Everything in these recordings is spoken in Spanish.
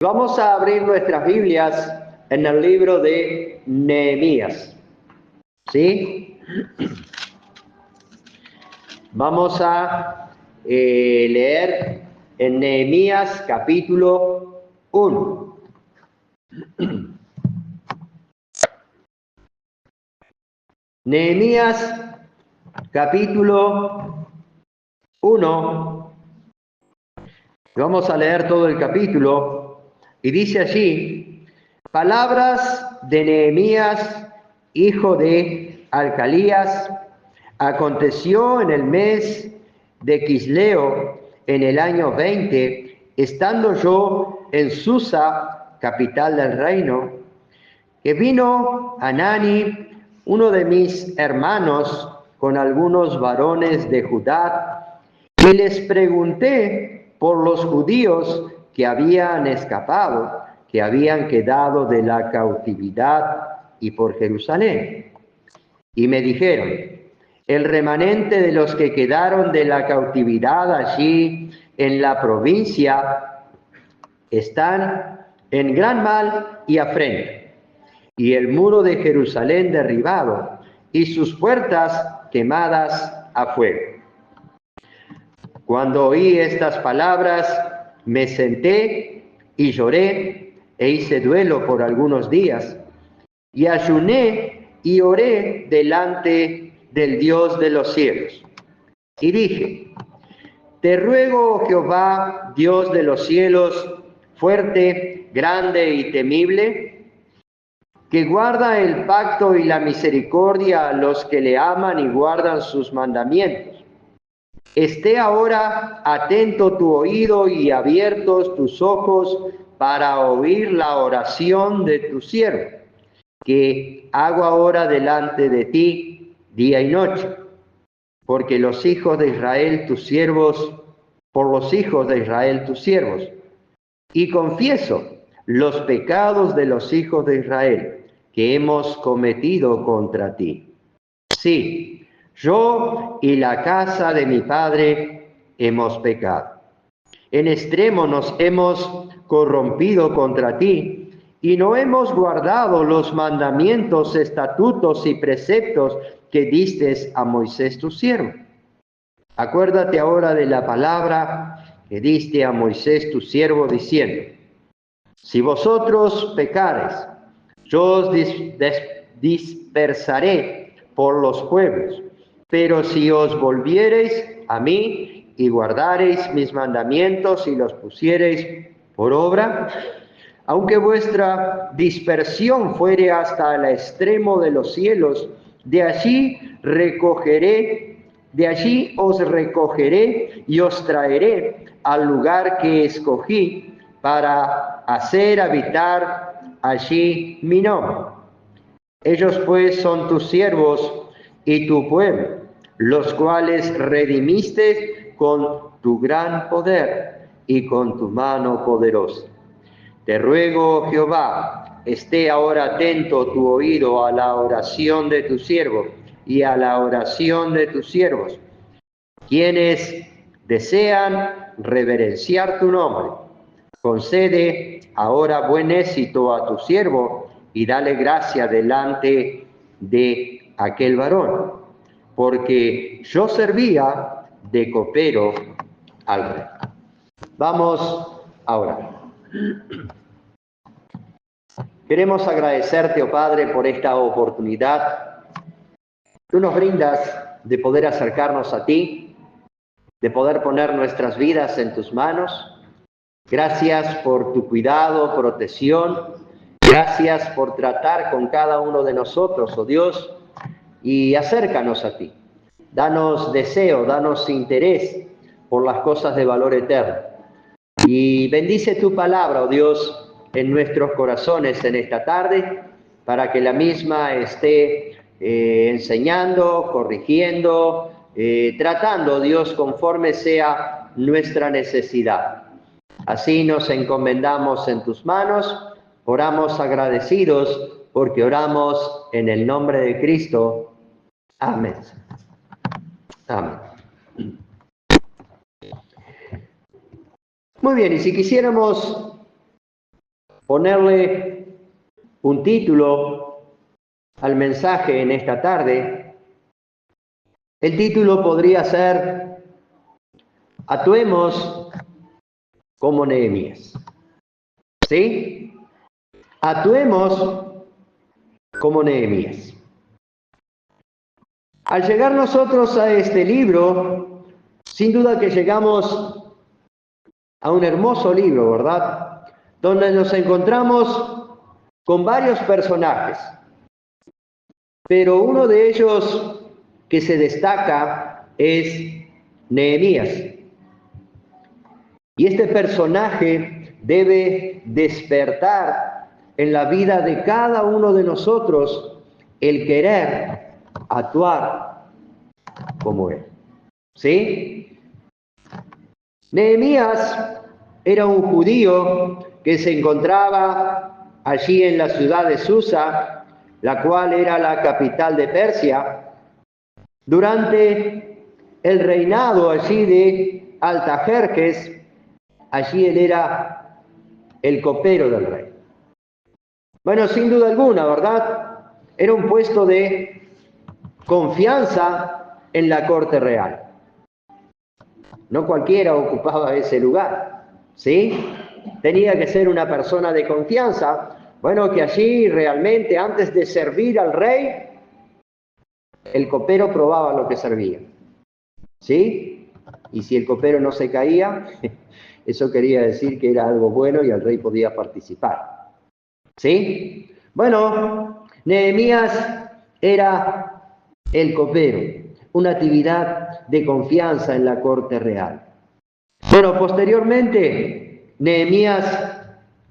Vamos a abrir nuestras Biblias en el libro de Nehemías. ¿Sí? Vamos a leer en Nehemías capítulo 1. Nehemías capítulo 1. Vamos a leer todo el capítulo y dice allí: palabras de Nehemías, hijo de Alcalías. Aconteció en el mes de Quisleo, en el año 20, estando yo en Susa, capital del reino, que vino Hanani, uno de mis hermanos, con algunos varones de Judá, y les pregunté por los judíos que habían escapado, que habían quedado de la cautividad, y por Jerusalén. Y me dijeron: el remanente de los que quedaron de la cautividad allí en la provincia están en gran mal y afrenta, y el muro de Jerusalén derribado, y sus puertas quemadas a fuego. Cuando oí estas palabras, me senté y lloré, e hice duelo por algunos días, y ayuné y oré delante del Dios de los cielos. Y dije: te ruego, Jehová, Dios de los cielos, fuerte, grande y temible, que guarda el pacto y la misericordia a los que le aman y guardan sus mandamientos. Esté ahora atento tu oído y abiertos tus ojos para oír la oración de tu siervo, que hago ahora delante de ti día y noche, porque los hijos de Israel tus siervos, por los hijos de Israel tus siervos, y confieso los pecados de los hijos de Israel que hemos cometido contra ti. Sí, yo y la casa de mi padre hemos pecado. En extremo nos hemos corrompido contra ti, y no hemos guardado los mandamientos, estatutos y preceptos que diste a Moisés tu siervo. Acuérdate ahora de la palabra que diste a Moisés tu siervo, diciendo: si vosotros pecareis, yo os dispersaré por los pueblos, pero si os volviereis a mí y guardareis mis mandamientos y los pusiereis por obra, aunque vuestra dispersión fuere hasta el extremo de los cielos, de allí os recogeré y os traeré al lugar que escogí para hacer habitar allí mi nombre. Ellos pues son tus siervos y tu pueblo, los cuales redimiste con tu gran poder y con tu mano poderosa. Te ruego, Jehová, esté ahora atento tu oído a la oración de tu siervo y a la oración de tus siervos, quienes desean reverenciar tu nombre. Concede ahora buen éxito a tu siervo y dale gracia delante de aquel varón, porque yo servía de copero al rey. Vamos ahora. Queremos agradecerte, oh Padre, por esta oportunidad. Tú nos brindas de poder acercarnos a ti, de poder poner nuestras vidas en tus manos. Gracias por tu cuidado, protección. Gracias por tratar con cada uno de nosotros, oh Dios, y acércanos a ti. Danos deseo, danos interés por las cosas de valor eterno. Y bendice tu palabra, oh Dios, en nuestros corazones en esta tarde, para que la misma esté enseñando, corrigiendo, tratando, Dios, conforme sea nuestra necesidad. Así nos encomendamos en tus manos, oramos agradecidos, porque oramos en el nombre de Cristo. Amén. Amén. Muy bien, y si quisiéramos ponerle un título al mensaje en esta tarde, el título podría ser Actuemos como Nehemías. ¿Sí? Actuemos como Nehemías. Al llegar nosotros a este libro, sin duda que llegamos a un hermoso libro, ¿verdad? Donde nos encontramos con varios personajes. Pero uno de ellos que se destaca es Nehemías. Y este personaje debe despertar en la vida de cada uno de nosotros el querer actuar como él. ¿Sí? Nehemías era un judío que se encontraba allí en la ciudad de Susa, la cual era la capital de Persia, durante el reinado allí de Artajerjes. Allí él era el copero del rey. Bueno, sin duda alguna, ¿verdad? Era un puesto de confianza en la corte real. No cualquiera ocupaba ese lugar, ¿sí? Tenía que ser una persona de confianza. Bueno, que allí realmente antes de servir al rey, el copero probaba lo que servía, ¿sí? Y si el copero no se caía, eso quería decir que era algo bueno y el rey podía participar, ¿sí? Bueno, Nehemías era el copero, una actividad de confianza en la corte real. Bueno, posteriormente, Nehemías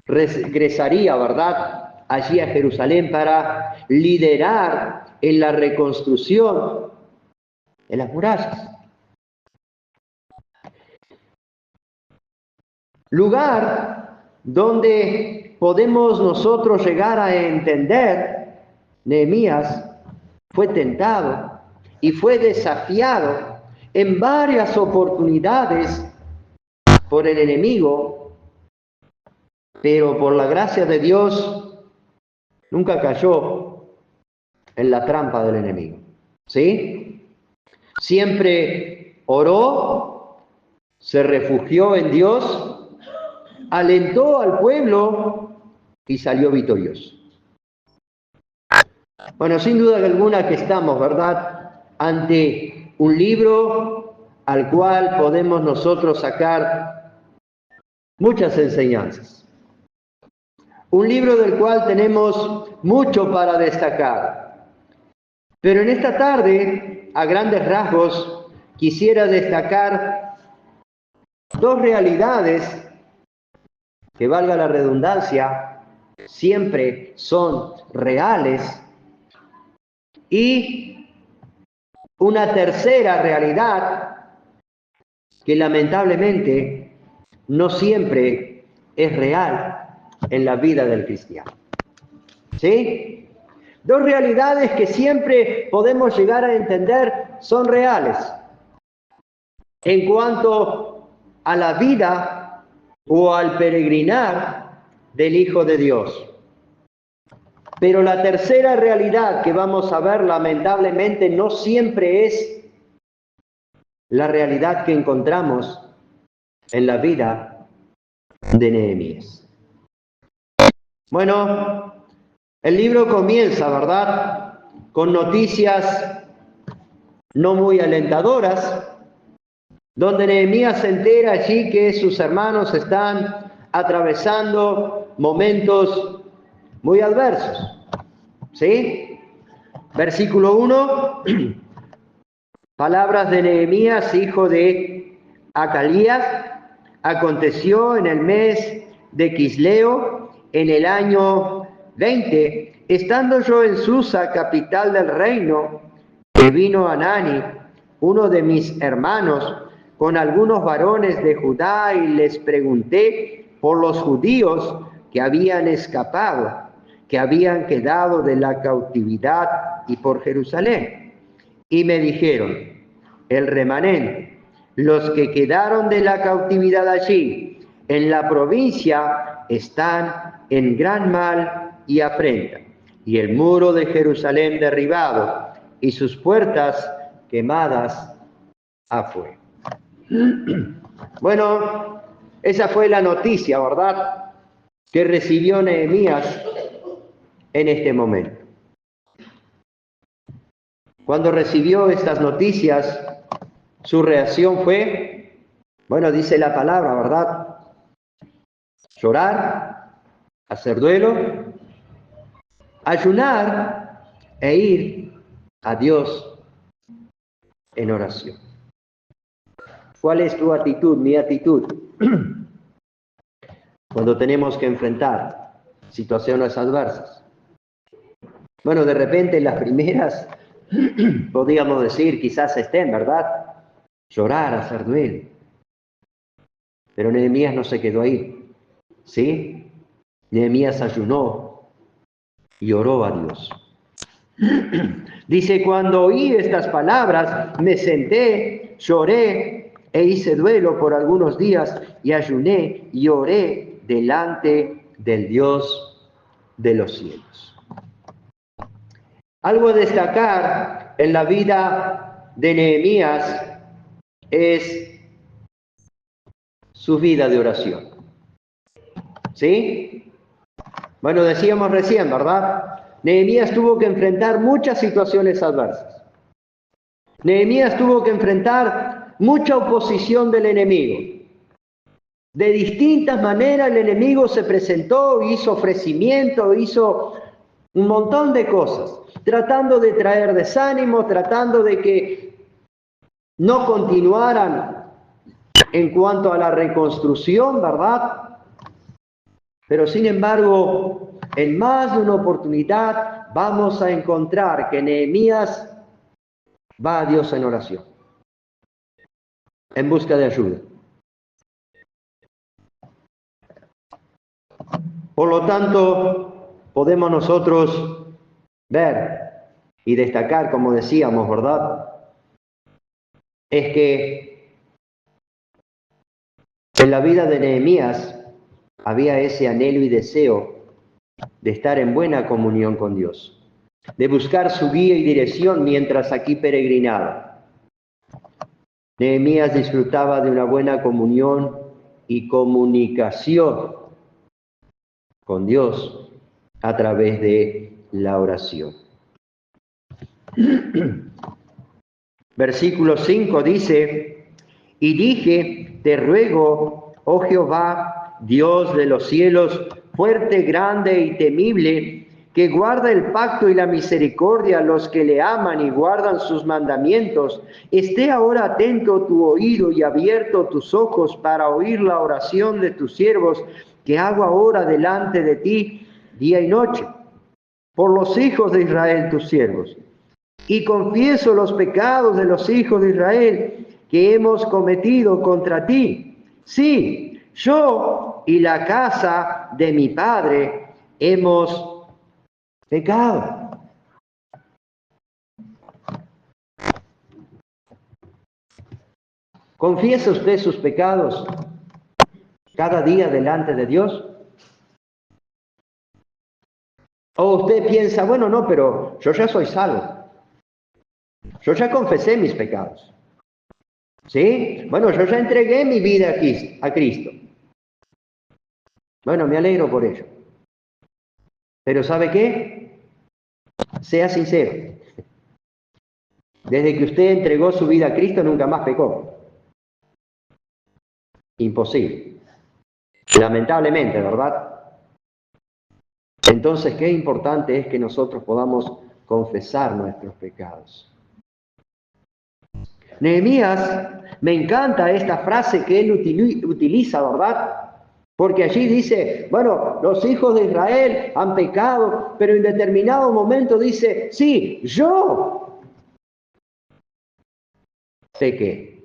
regresaría, ¿verdad?, allí a Jerusalén para liderar en la reconstrucción de las murallas. Lugar donde podemos nosotros llegar a entender, Nehemías fue tentado y fue desafiado en varias oportunidades por el enemigo, pero por la gracia de Dios nunca cayó en la trampa del enemigo. ¿Sí? Siempre oró, se refugió en Dios, alentó al pueblo y salió victorioso. Bueno, sin duda alguna que estamos, ¿verdad?, ante un libro al cual podemos nosotros sacar muchas enseñanzas. Un libro del cual tenemos mucho para destacar. Pero en esta tarde, a grandes rasgos, quisiera destacar dos realidades que, valga la redundancia, siempre son reales, y una tercera realidad que lamentablemente no siempre es real en la vida del cristiano. ¿Sí? Dos realidades que siempre podemos llegar a entender son reales en cuanto a la vida o al peregrinar del Hijo de Dios. Pero la tercera realidad que vamos a ver, lamentablemente, no siempre es la realidad que encontramos en la vida de Nehemías. Bueno, el libro comienza, ¿verdad?, con noticias no muy alentadoras, donde Nehemías se entera allí que sus hermanos están atravesando momentos muy adversos. ¿Sí? Versículo 1, palabras de Nehemías, hijo de Acalías. Aconteció en el mes de Quisleo, en el año 20, estando yo en Susa, capital del reino, que vino Anani, uno de mis hermanos, con algunos varones de Judá, y les pregunté por los judíos que habían escapado, que habían quedado de la cautividad, y por Jerusalén. Y me dijeron: el remanente, los que quedaron de la cautividad allí, en la provincia están en gran mal y afrenta, y el muro de Jerusalén derribado, y sus puertas quemadas a fuego. Bueno, esa fue la noticia, ¿verdad?, que recibió Nehemías en este momento. Cuando recibió estas noticias, su reacción fue, bueno, dice la palabra, ¿verdad?, llorar, hacer duelo, ayunar e ir a Dios en oración. ¿Cuál es tu actitud, mi actitud? Cuando tenemos que enfrentar situaciones adversas. Bueno, de repente las primeras, podríamos decir, quizás estén, ¿verdad? Llorar, hacer duelo. Pero Nehemías no se quedó ahí, ¿sí? Nehemías ayunó y oró a Dios. Dice, cuando oí estas palabras, me senté, lloré e hice duelo por algunos días y ayuné y oré delante del Dios de los cielos. Algo a destacar en la vida de Nehemías es su vida de oración. ¿Sí? Bueno, decíamos recién, ¿verdad? Nehemías tuvo que enfrentar muchas situaciones adversas. Nehemías tuvo que enfrentar mucha oposición del enemigo. De distintas maneras el enemigo se presentó, hizo ofrecimiento, hizo un montón de cosas, tratando de traer desánimo, tratando de que no continuaran en cuanto a la reconstrucción, ¿verdad? Pero sin embargo, en más de una oportunidad vamos a encontrar que Nehemías va a Dios en oración, en busca de ayuda. Por lo tanto, podemos nosotros ver y destacar, como decíamos, ¿verdad?, es que en la vida de Nehemías había ese anhelo y deseo de estar en buena comunión con Dios, de buscar su guía y dirección mientras aquí peregrinaba. Nehemías disfrutaba de una buena comunión y comunicación con Dios a través de la oración. Versículo 5 dice, y dije, te ruego, oh Jehová, Dios de los cielos, fuerte, grande y temible, que guarda el pacto y la misericordia a los que le aman y guardan sus mandamientos, esté ahora atento tu oído y abierto tus ojos para oír la oración de tus siervos, que hago ahora delante de ti día y noche, por los hijos de Israel tus siervos. Y confieso los pecados de los hijos de Israel que hemos cometido contra ti. Sí, yo y la casa de mi padre hemos pecado. ¿Confiesa usted sus pecados cada día delante de Dios? ¿O usted piensa, bueno, no, pero yo ya soy salvo? Yo ya confesé mis pecados. ¿Sí? Bueno, yo ya entregué mi vida a Cristo. Bueno, me alegro por ello. Pero ¿sabe qué? Sea sincero. Desde que usted entregó su vida a Cristo, nunca más pecó. Imposible. Lamentablemente, ¿verdad? Entonces, qué importante es que nosotros podamos confesar nuestros pecados. Nehemías, me encanta esta frase que él utiliza, ¿verdad? Porque allí dice, bueno, los hijos de Israel han pecado, pero en determinado momento dice, sí, yo pequé.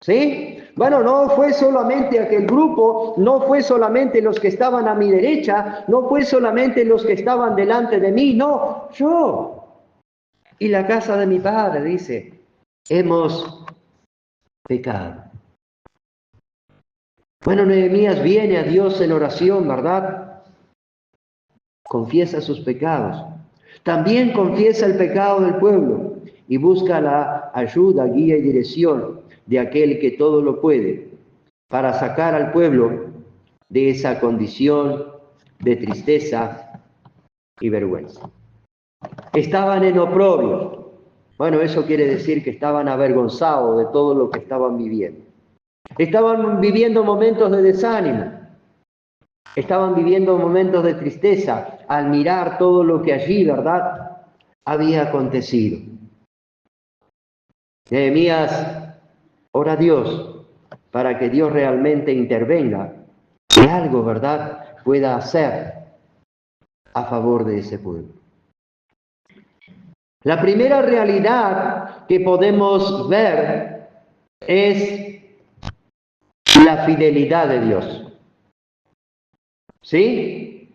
¿Sí? Bueno, no fue solamente aquel grupo, no fue solamente los que estaban a mi derecha, no fue solamente los que estaban delante de mí, no, yo. Y la casa de mi padre, dice, hemos pecado. Bueno, Nehemías viene a Dios en oración, ¿verdad? Confiesa sus pecados. También confiesa el pecado del pueblo y busca la ayuda, guía y dirección de aquel que todo lo puede para sacar al pueblo de esa condición de tristeza y vergüenza. Estaban en oprobio. Bueno, eso quiere decir que estaban avergonzados de todo lo que estaban viviendo. Estaban viviendo momentos de desánimo. Estaban viviendo momentos de tristeza al mirar todo lo que allí, ¿verdad?, había acontecido. Nehemías ora a Dios para que Dios realmente intervenga y algo, ¿verdad?, pueda hacer a favor de ese pueblo. La primera realidad que podemos ver es la fidelidad de Dios. ¿Sí?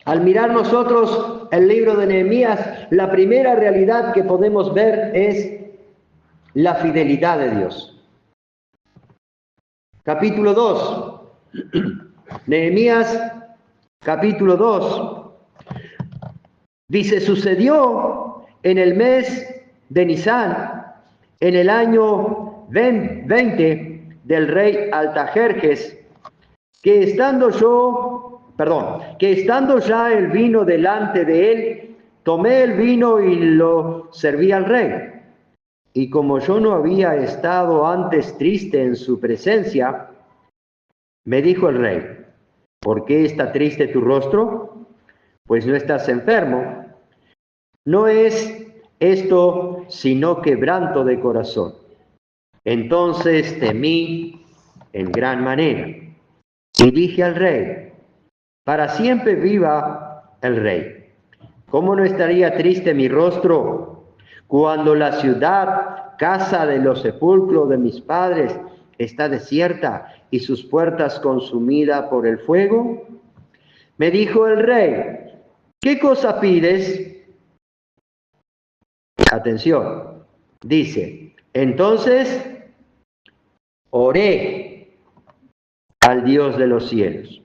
Al mirar nosotros el libro de Nehemías, la primera realidad que podemos ver es la fidelidad de Dios. Capítulo 2. Nehemías, capítulo 2. Dice, sucedió en el mes de Nisán, en el año 20 del rey Artajerjes, que estando ya el vino delante de él, tomé el vino y lo serví al rey. Y como yo no había estado antes triste en su presencia, me dijo el rey, ¿por qué está triste tu rostro? Pues no estás enfermo. No es esto sino quebranto de corazón. Entonces temí en gran manera y dije al rey, para siempre viva el rey. ¿Cómo no estaría triste mi rostro cuando la ciudad, casa de los sepulcros de mis padres, está desierta y sus puertas consumidas por el fuego? Me dijo el rey, ¿qué cosa pides? Atención, dice, entonces oré al Dios de los cielos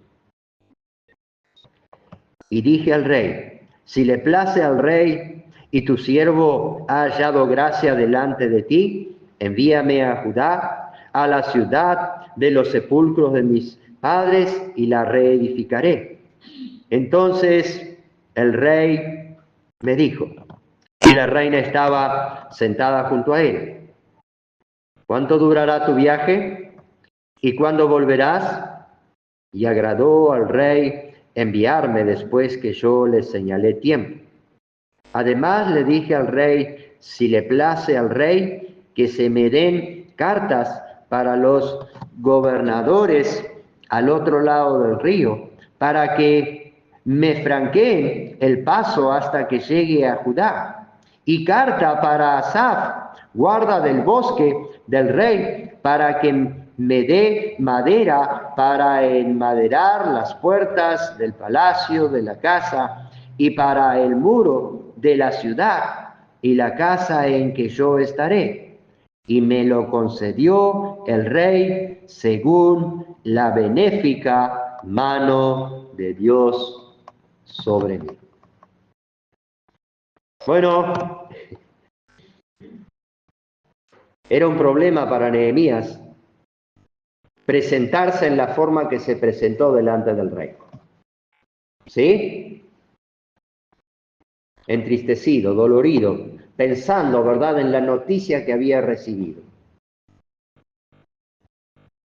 y dije al rey, si le place al rey y tu siervo ha hallado gracia delante de ti, envíame a Judá, a la ciudad de los sepulcros de mis padres, y la reedificaré. Entonces el rey me dijo, y la reina estaba sentada junto a él, ¿cuánto durará tu viaje? ¿Y cuándo volverás? Y agradó al rey enviarme después que yo le señalé tiempo. Además le dije al rey, si le place al rey, que se me den cartas para los gobernadores al otro lado del río, para que me franqueen el paso hasta que llegue a Judá. Y carta para Asaf, guarda del bosque del rey, para que me dé madera para enmaderar las puertas del palacio, de la casa, y para el muro de la ciudad y la casa en que yo estaré. Y me lo concedió el rey según la benéfica mano de Dios sobre mí. Bueno, era un problema para Nehemías presentarse en la forma que se presentó delante del rey. ¿Sí? Entristecido, dolorido, pensando, ¿verdad?, en la noticia que había recibido.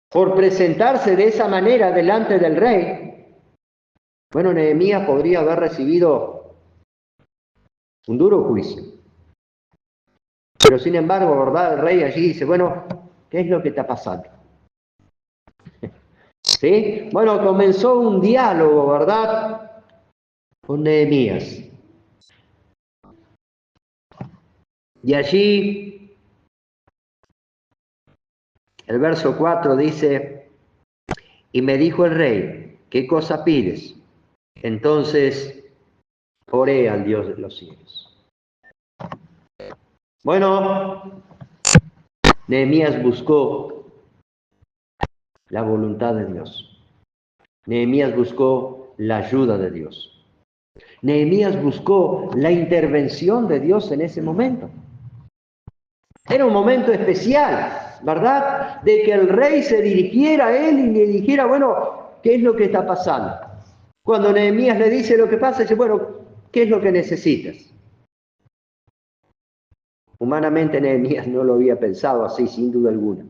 Por presentarse de esa manera delante del rey, bueno, Nehemías podría haber recibido un duro juicio. Pero sin embargo, ¿verdad?, el rey allí dice, bueno, ¿qué es lo que está pasando? ¿Sí? Bueno, comenzó un diálogo, ¿verdad?, con Nehemías. Y allí, el verso 4 dice, y me dijo el rey, ¿qué cosa pides? Entonces oré al Dios de los cielos. Bueno, Nehemías buscó la voluntad de Dios. Nehemías buscó la ayuda de Dios. Nehemías buscó la intervención de Dios en ese momento. Era un momento especial, ¿verdad? De que el rey se dirigiera a él y le dijera, bueno, ¿qué es lo que está pasando? Cuando Nehemías le dice lo que pasa, dice, bueno, ¿qué es lo que necesitas? Humanamente Nehemías no lo había pensado así, sin duda alguna.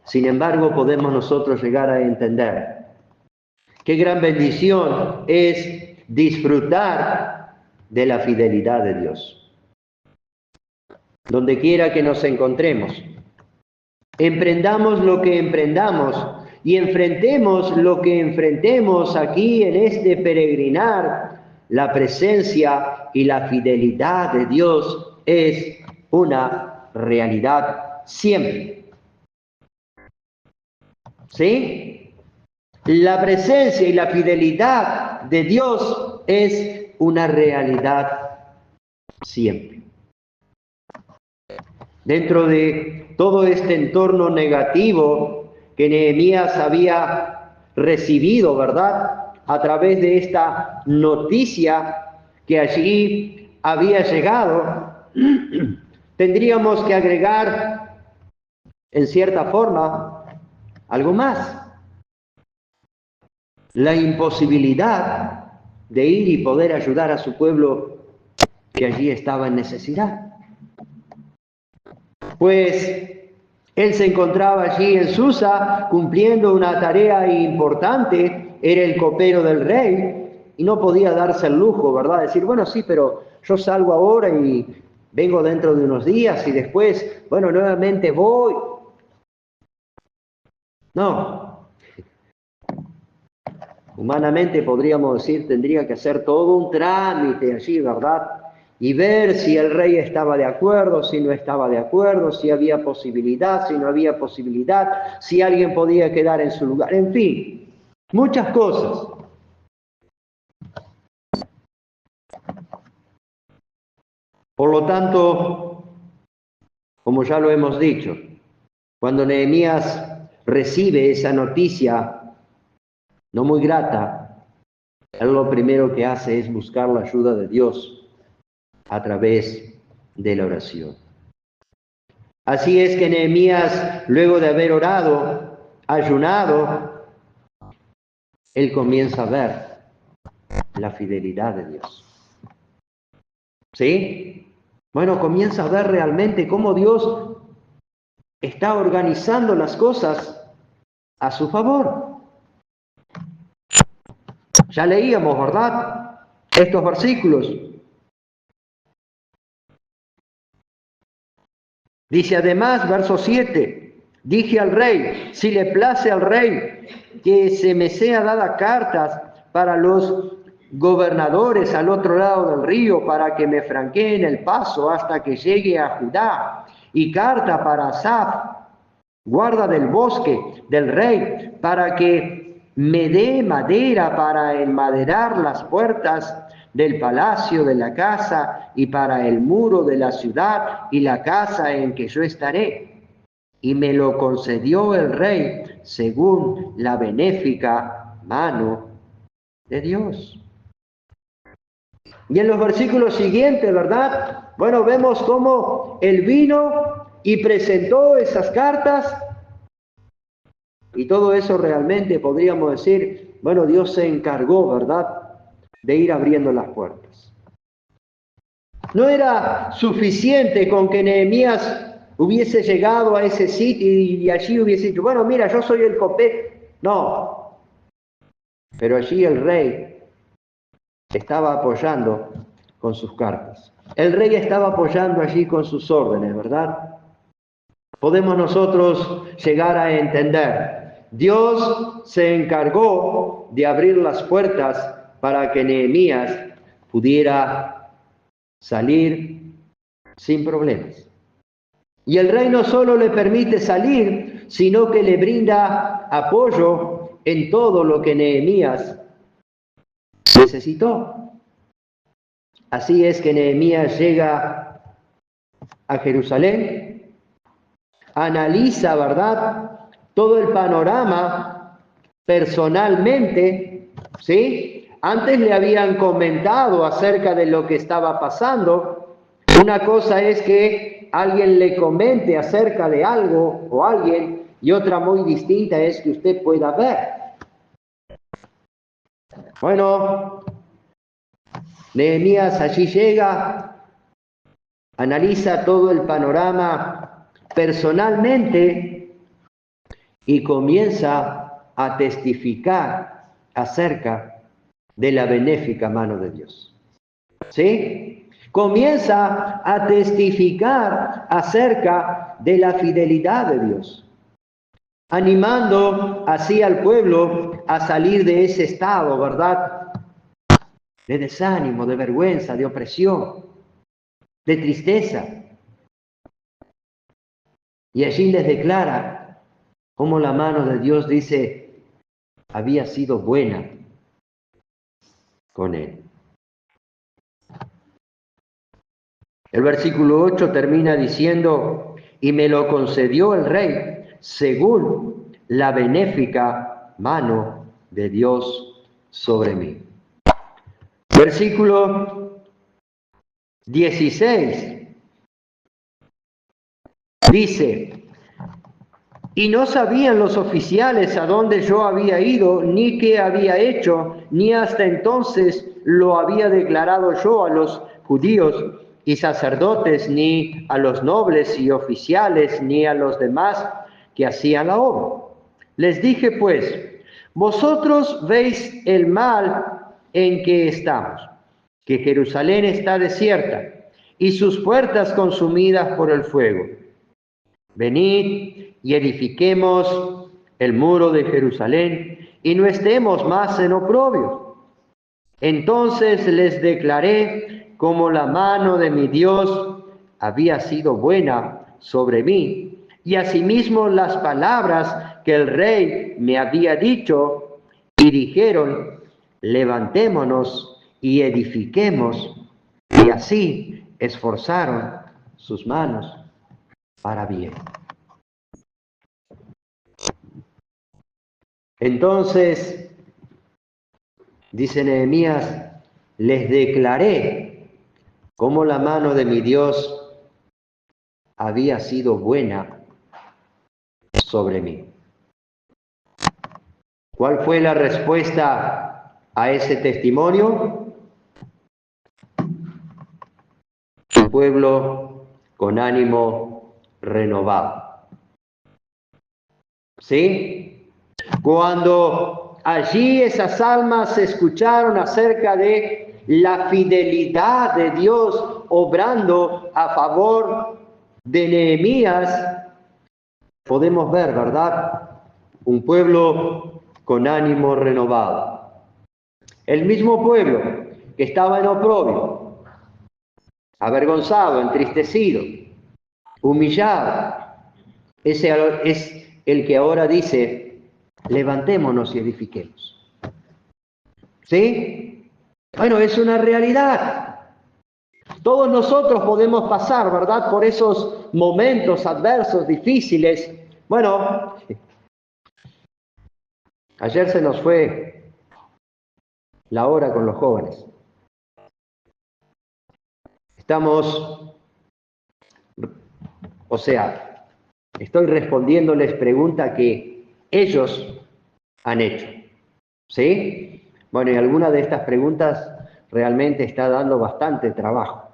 Sin embargo, podemos nosotros llegar a entender qué gran bendición es disfrutar de la fidelidad de Dios. Donde quiera que nos encontremos, emprendamos lo que emprendamos y enfrentemos lo que enfrentemos aquí en este peregrinar, la presencia y la fidelidad de Dios es una realidad siempre. ¿Sí? La presencia y la fidelidad de Dios es una realidad siempre. Dentro de todo este entorno negativo que Nehemías había recibido, ¿verdad? A través de esta noticia que allí había llegado, tendríamos que agregar, en cierta forma, algo más. La imposibilidad de ir y poder ayudar a su pueblo que allí estaba en necesidad. Pues él se encontraba allí en Susa cumpliendo una tarea importante, era el copero del rey y no podía darse el lujo, ¿verdad? Decir, bueno, sí, pero yo salgo ahora y vengo dentro de unos días y después, bueno, nuevamente voy. No. Humanamente podríamos decir, tendría que hacer todo un trámite allí, ¿verdad? Y ver si el rey estaba de acuerdo, si no estaba de acuerdo, si había posibilidad, si no había posibilidad, si alguien podía quedar en su lugar, en fin, muchas cosas. Por lo tanto, como ya lo hemos dicho, cuando Nehemías recibe esa noticia no muy grata, él lo primero que hace es buscar la ayuda de Dios a través de la oración. Así es que Nehemías, luego de haber orado, ayunado, él comienza a ver la fidelidad de Dios. ¿Sí? Bueno, comienza a ver realmente cómo Dios está organizando las cosas a su favor. Ya leíamos, ¿verdad? Estos versículos. Dice además, verso 7, dije al rey, si le place al rey que se me sea dada cartas para los gobernadores al otro lado del río, para que me franqueen el paso hasta que llegue a Judá, y carta para Asaf, guarda del bosque del rey, para que me dé madera para enmaderar las puertas del palacio de la casa y para el muro de la ciudad y la casa en que yo estaré. Y me lo concedió el rey según la benéfica mano de Dios. Y en los versículos siguientes, ¿verdad? Bueno, vemos cómo él vino y presentó esas cartas. Y todo eso realmente podríamos decir, bueno, Dios se encargó, ¿verdad?, de ir abriendo las puertas. No era suficiente con que Nehemías hubiese llegado a ese sitio y allí hubiese dicho, bueno, mira, yo soy el copero. No. Pero allí el rey estaba apoyando con sus cartas. El rey estaba apoyando allí con sus órdenes, ¿verdad? Podemos nosotros llegar a entender. Dios se encargó de abrir las puertas para que Nehemías pudiera salir sin problemas. Y el rey no solo le permite salir, sino que le brinda apoyo en todo lo que Nehemías necesitó. Así es que Nehemías llega a Jerusalén, analiza, ¿verdad?, todo el panorama personalmente, ¿sí? Antes le habían comentado acerca de lo que estaba pasando. Una cosa es que alguien le comente acerca de algo o alguien, y otra muy distinta es que usted pueda ver. Bueno, Nehemías allí llega, analiza todo el panorama personalmente y comienza a testificar acerca de la benéfica mano de Dios. ¿Sí? Comienza a testificar acerca de la fidelidad de Dios, animando así al pueblo a salir de ese estado, ¿verdad? De desánimo, de vergüenza, de opresión, de tristeza. Y allí les declara cómo la mano de Dios, dice, había sido buena con él. El versículo 8 termina diciendo, y me lo concedió el rey según la benéfica mano de Dios sobre mí. Versículo 16 dice, y no sabían los oficiales a dónde yo había ido, ni qué había hecho, ni hasta entonces lo había declarado yo a los judíos y sacerdotes, ni a los nobles y oficiales, ni a los demás que hacían la obra. Les dije pues, vosotros veis el mal en que estamos, que Jerusalén está desierta y sus puertas consumidas por el fuego. Venid y edifiquemos el muro de Jerusalén y no estemos más en oprobio. Entonces les declaré cómo la mano de mi Dios había sido buena sobre mí, y asimismo las palabras que el rey me había dicho, y dijeron, levantémonos y edifiquemos, y así esforzaron sus manos para bien. Entonces, dice Nehemías, les declaré cómo la mano de mi Dios había sido buena sobre mí. ¿Cuál fue la respuesta a ese testimonio? Un pueblo con ánimo renovado. ¿Sí? Cuando allí esas almas escucharon acerca de la fidelidad de Dios obrando a favor de Nehemías, podemos ver, ¿verdad? Un pueblo con ánimo renovado. El mismo pueblo que estaba en oprobio, avergonzado, entristecido, humillado, ese es el que ahora dice, levantémonos y edifiquemos. ¿Sí? Bueno, es una realidad. Todos nosotros podemos pasar, ¿verdad?, por esos momentos adversos, difíciles. Bueno, ayer se nos fue la hora con los jóvenes. Estamos, o sea, estoy respondiéndoles preguntas que ellos han hecho. ¿Sí? Bueno, y alguna de estas preguntas realmente está dando bastante trabajo.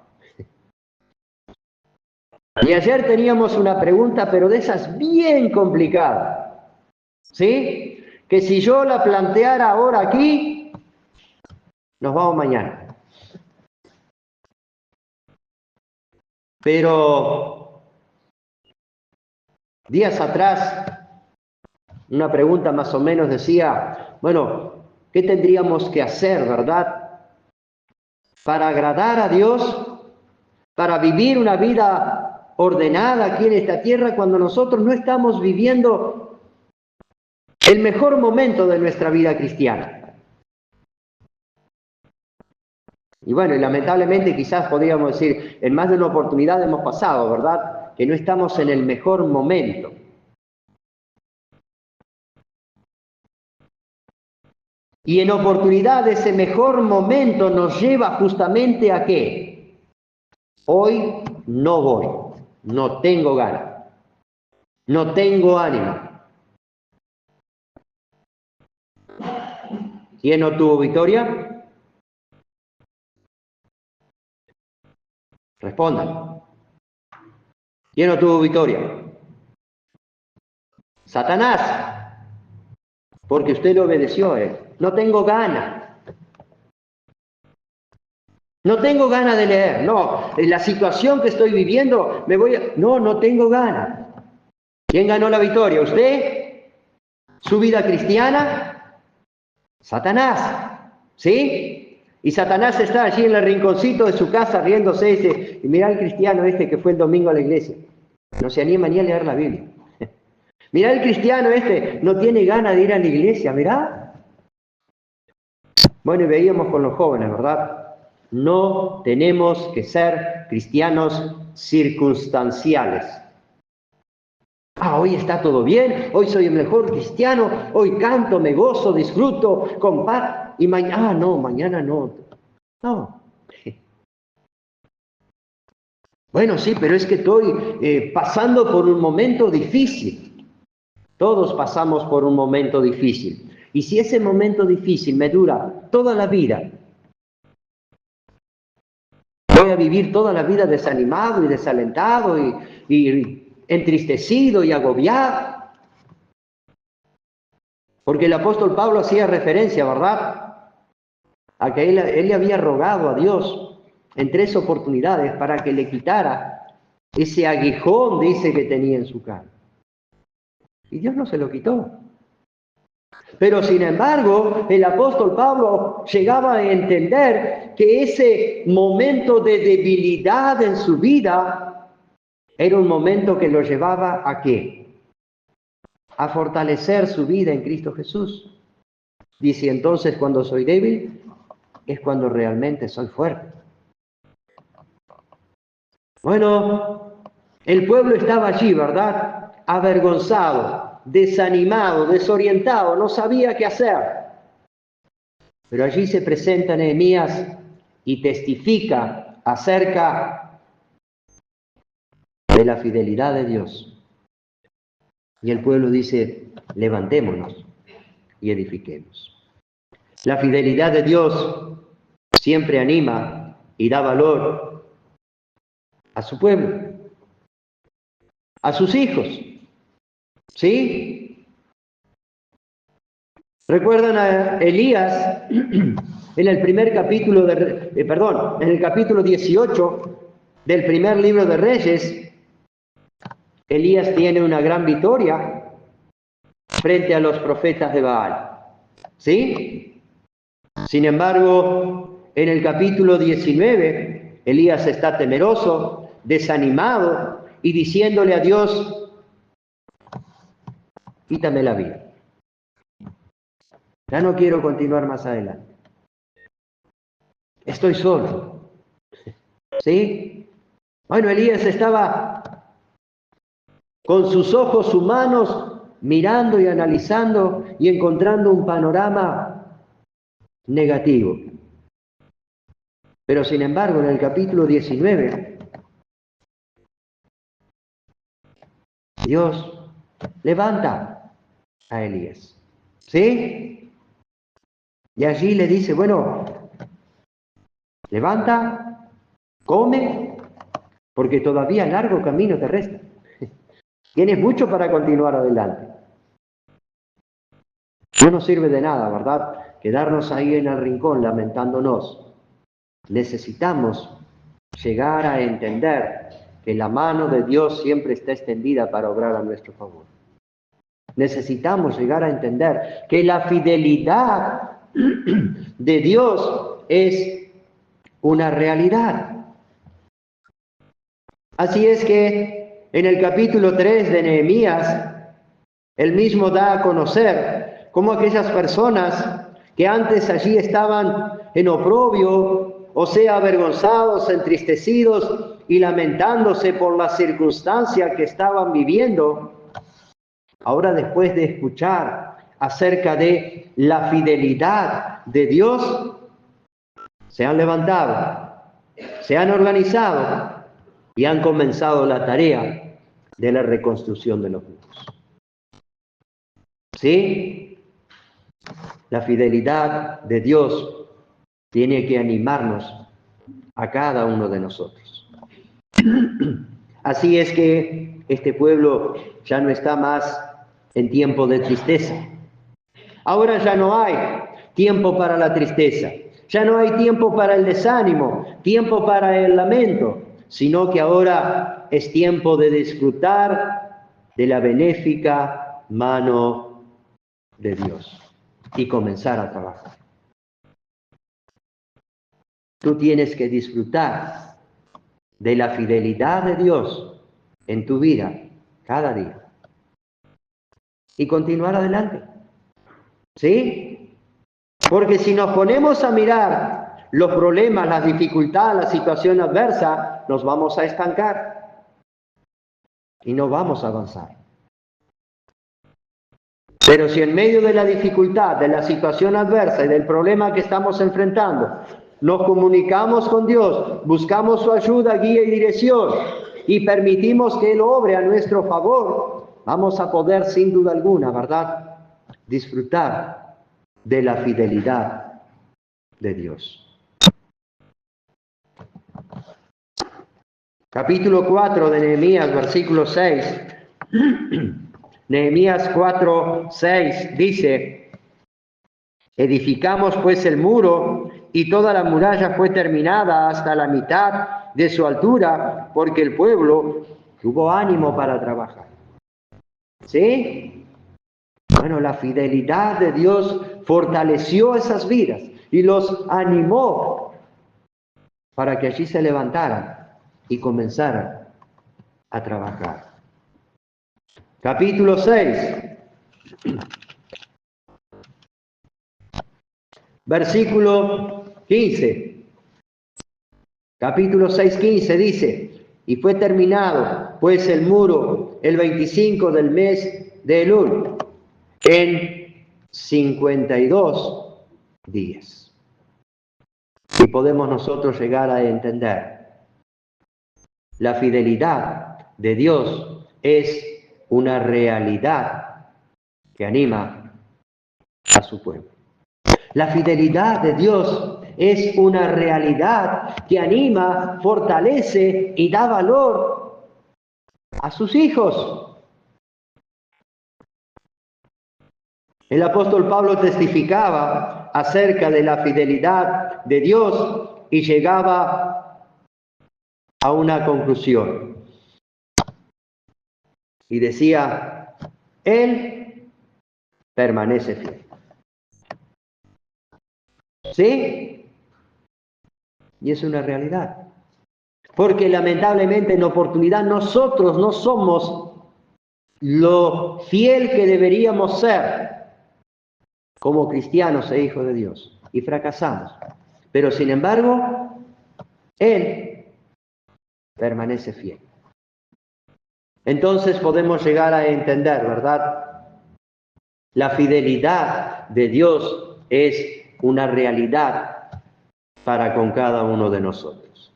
Y ayer teníamos una pregunta, pero de esas bien complicadas. ¿Sí? Que si yo la planteara ahora aquí, nos vamos mañana. Pero días atrás, una pregunta más o menos decía, bueno, ¿qué tendríamos que hacer, verdad? Para agradar a Dios, para vivir una vida ordenada aquí en esta tierra cuando nosotros no estamos viviendo el mejor momento de nuestra vida cristiana. Y bueno, y lamentablemente quizás podríamos decir, en más de una oportunidad hemos pasado, ¿verdad? Que no estamos en el mejor momento. Y en oportunidad ese mejor momento nos lleva justamente a qué. Hoy no voy, no tengo ganas, no tengo ánimo. ¿Quién no tuvo victoria? Respondan. ¿Quién no tuvo victoria? Satanás. Porque usted le obedeció a él. No tengo ganas. No tengo ganas de leer. No, en la situación que estoy viviendo me voy a... No tengo ganas. ¿Quién ganó la victoria? ¿Usted? ¿Su vida cristiana? Satanás. ¿Sí? Y Satanás está allí en el rinconcito de su casa riéndose y mirá el cristiano este que fue el domingo a la iglesia. No se anima ni a leer la Biblia. Mirá el cristiano este, no tiene ganas de ir a la iglesia, mirá. Bueno, y veíamos con los jóvenes, ¿verdad? No tenemos que ser cristianos circunstanciales. Hoy está todo bien, hoy soy el mejor cristiano, hoy canto, me gozo, disfruto, comparto, y mañana, mañana no. No. Bueno, sí, pero es que estoy pasando por un momento difícil. Todos pasamos por un momento difícil. Y si ese momento difícil me dura toda la vida, voy a vivir toda la vida desanimado y desalentado y entristecido y agobiado. Porque el apóstol Pablo hacía referencia, ¿verdad? A que él le había rogado a Dios en 3 oportunidades para que le quitara ese aguijón, dice, que tenía en su carne. Y Dios no se lo quitó. Pero sin embargo, el apóstol Pablo llegaba a entender que ese momento de debilidad en su vida era un momento que lo llevaba ¿a qué? A fortalecer su vida en Cristo Jesús. Dice, entonces cuando soy débil es cuando realmente soy fuerte. Bueno, el pueblo estaba allí, ¿verdad? Avergonzado, desanimado, desorientado, no sabía qué hacer. Pero allí se presenta Nehemías y testifica acerca de la fidelidad de Dios. Y el pueblo dice, levantémonos y edifiquemos. La fidelidad de Dios siempre anima y da valor a su pueblo, a sus hijos. ¿Sí? ¿Recuerdan a Elías en el primer capítulo en el capítulo 18 del primer libro de Reyes? Elías tiene una gran victoria frente a los profetas de Baal. ¿Sí? Sin embargo, en el capítulo 19, Elías está temeroso, desanimado y diciéndole a Dios, quítame la vida. Ya no quiero continuar más adelante. Estoy solo. ¿Sí? Bueno, Elías estaba con sus ojos humanos mirando y analizando y encontrando un panorama negativo. Pero sin embargo, en el capítulo 19, Dios levanta a Elías. ¿Sí? Y allí le dice, bueno, levanta, come, porque todavía largo camino te resta. Tienes mucho para continuar adelante. No nos sirve de nada, ¿verdad? Quedarnos ahí en el rincón lamentándonos. Necesitamos llegar a entender que la mano de Dios siempre está extendida para obrar a nuestro favor. Necesitamos llegar a entender que la fidelidad de Dios es una realidad. Así es que en el capítulo 3 de Nehemías, él mismo da a conocer cómo aquellas personas que antes allí estaban en oprobio, o sea, avergonzados, entristecidos y lamentándose por la circunstancia que estaban viviendo, ahora después de escuchar acerca de la fidelidad de Dios, se han levantado, se han organizado y han comenzado la tarea de la reconstrucción de los muros. ¿Sí? La fidelidad de Dios tiene que animarnos a cada uno de nosotros. Así es que este pueblo ya no está más en tiempo de tristeza. Ahora ya no hay tiempo para la tristeza, ya no hay tiempo para el desánimo, tiempo para el lamento, sino que ahora es tiempo de disfrutar de la benéfica mano de Dios y comenzar a trabajar. Tú tienes que disfrutar de la fidelidad de Dios en tu vida cada día y continuar adelante. ¿Sí? Porque si nos ponemos a mirar los problemas, las dificultades, la situación adversa, nos vamos a estancar y no vamos a avanzar. Pero si en medio de la dificultad, de la situación adversa y del problema que estamos enfrentando, nos comunicamos con Dios, buscamos su ayuda, guía y dirección y permitimos que Él obre a nuestro favor, vamos a poder sin duda alguna, ¿verdad?, disfrutar de la fidelidad de Dios. Capítulo 4 de Nehemías, versículo 6. Nehemías 4, 6 dice: edificamos pues el muro y toda la muralla fue terminada hasta la mitad de su altura, porque el pueblo tuvo ánimo para trabajar. ¿Sí? Bueno, la fidelidad de Dios fortaleció esas vidas y los animó para que allí se levantaran y comenzaran a trabajar. Capítulo 6. Versículo 15. Capítulo 6, 15 dice: y fue terminado pues el muro el 25 del mes de Elul, en 52 días. Y podemos nosotros llegar a entender, la fidelidad de Dios es una realidad que anima a su pueblo. La fidelidad de Dios es una realidad que anima, fortalece y da valor a sus hijos. El apóstol Pablo testificaba acerca de la fidelidad de Dios y llegaba a una conclusión. Y decía: Él permanece fiel. ¿Sí? Y es una realidad. Porque lamentablemente en oportunidad nosotros no somos lo fiel que deberíamos ser como cristianos e hijos de Dios. Y fracasamos. Pero sin embargo, Él permanece fiel. Entonces podemos llegar a entender, ¿verdad? La fidelidad de Dios es una realidad para con cada uno de nosotros.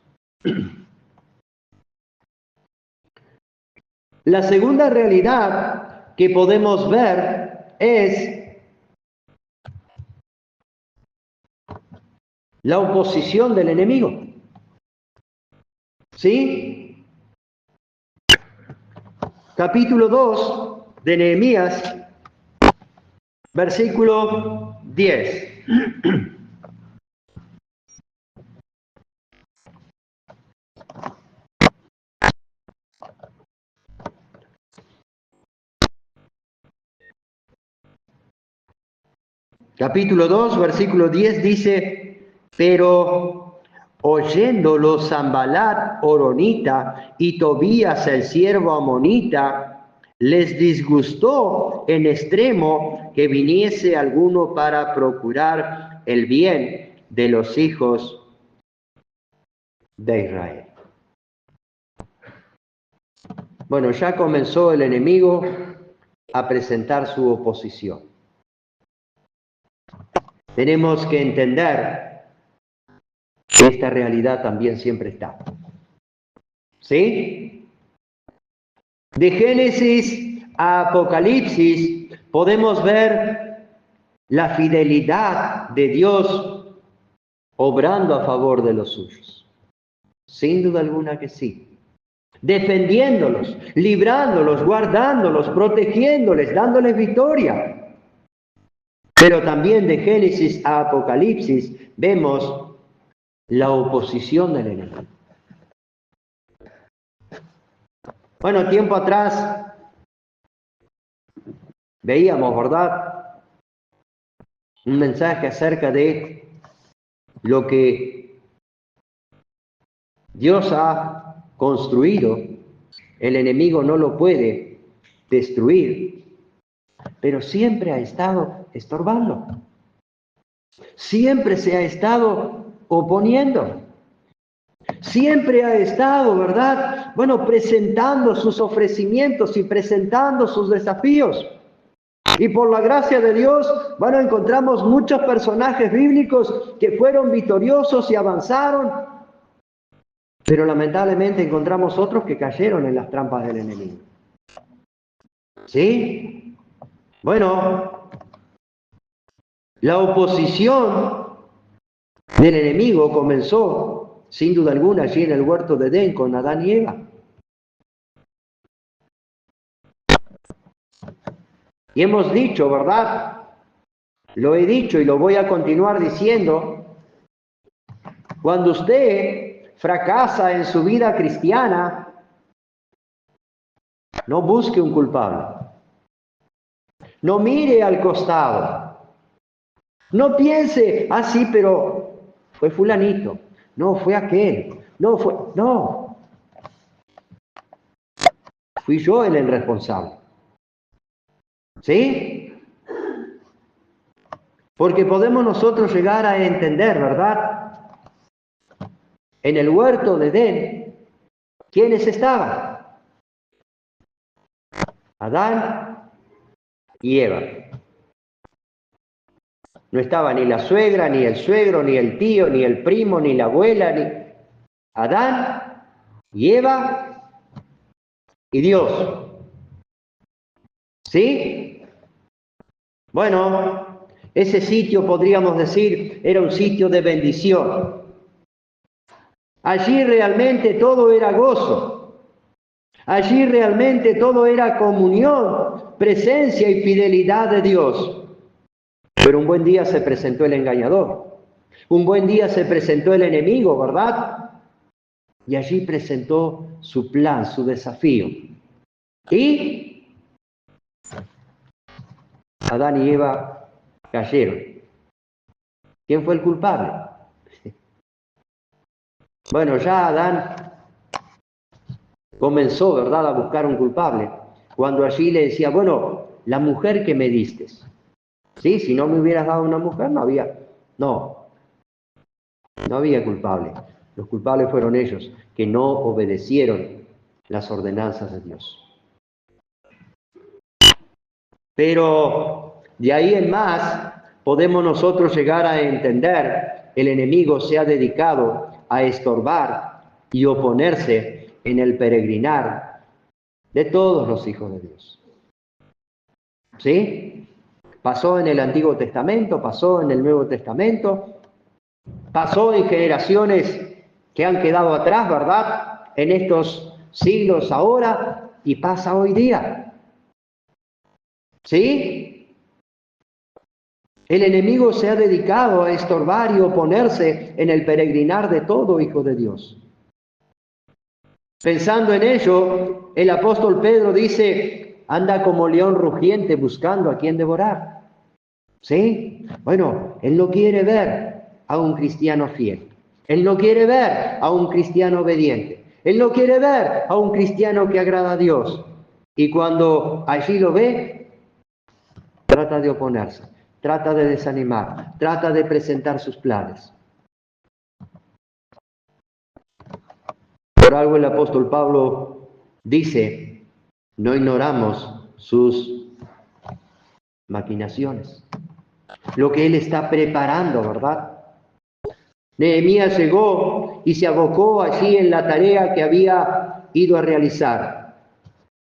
La segunda realidad que podemos ver es la oposición del enemigo. ¿Sí? Capítulo 2 de Nehemías, versículo 10. Capítulo 2, versículo 10 dice: pero oyéndolo Sanballat horonita y Tobías el siervo amonita, les disgustó en extremo que viniese alguno para procurar el bien de los hijos de Israel. Bueno, ya comenzó el enemigo a presentar su oposición. tenemos que entender que esta realidad también siempre está. ¿Sí? De Génesis a Apocalipsis podemos ver la fidelidad de Dios obrando a favor de los suyos. Sin duda alguna que sí. Defendiéndolos, librándolos, guardándolos, protegiéndoles, dándoles victoria. Pero también de Génesis a Apocalipsis vemos la oposición del enemigo. Bueno, tiempo atrás veíamos, ¿verdad?, un mensaje acerca de lo que Dios ha construido. El enemigo no lo puede destruir, pero siempre ha estado estorbando. Siempre se ha estado oponiendo. Siempre ha estado, ¿verdad?, bueno, presentando sus ofrecimientos y presentando sus desafíos. Y por la gracia de Dios, bueno, encontramos muchos personajes bíblicos que fueron victoriosos y avanzaron, pero lamentablemente encontramos otros que cayeron en las trampas del enemigo. ¿Sí? Bueno, la oposición del enemigo comenzó, sin duda alguna, allí en el huerto de Edén con Adán y Eva. Y hemos dicho, ¿verdad? Lo he dicho y lo voy a continuar diciendo. Cuando usted fracasa en su vida cristiana, no busque un culpable. No mire al costado. No piense, ah, sí, pero fue fulanito. No, fue aquel. No, fue... No. Fui yo el responsable. ¿Sí? Porque podemos nosotros llegar a entender, ¿verdad? En el huerto de Edén, ¿quiénes estaban? Adán y Eva. No estaba ni la suegra, ni el suegro, ni el tío, ni el primo, ni la abuela, ni Adán y Eva y Dios. ¿Sí? Bueno, ese sitio, podríamos decir, era un sitio de bendición. Allí realmente todo era gozo. Allí realmente todo era comunión, presencia y fidelidad de Dios. Pero un buen día se presentó el engañador. Un buen día se presentó el enemigo, ¿verdad? Y allí presentó su plan, su desafío. Y Adán y Eva cayeron. ¿Quién fue el culpable? Bueno, ya Adán comenzó, ¿verdad?, a buscar un culpable. Cuando allí le decía, bueno, la mujer que me diste. Sí, si no me hubieras dado una mujer, no había culpable. Los culpables fueron ellos, que no obedecieron las ordenanzas de Dios. Pero de ahí en más, podemos nosotros llegar a entender, el enemigo se ha dedicado a estorbar y oponerse en el peregrinar de todos los hijos de Dios. ¿Sí? Pasó en el Antiguo Testamento, pasó en el Nuevo Testamento, pasó en generaciones que han quedado atrás, ¿verdad?, en estos siglos ahora, y pasa hoy día. ¿Sí? El enemigo se ha dedicado a estorbar y oponerse en el peregrinar de todo hijo de Dios. Pensando en ello, el apóstol Pedro dice, anda como león rugiente buscando a quien devorar. ¿Sí? Bueno, él no quiere ver a un cristiano fiel. Él no quiere ver a un cristiano obediente. Él no quiere ver a un cristiano que agrada a Dios. Y cuando allí lo ve, trata de oponerse, trata de desanimar, trata de presentar sus planes. Por algo el apóstol Pablo dice, no ignoramos sus maquinaciones. lo que él está preparando, ¿verdad? Nehemías llegó y se abocó allí en la tarea que había ido a realizar.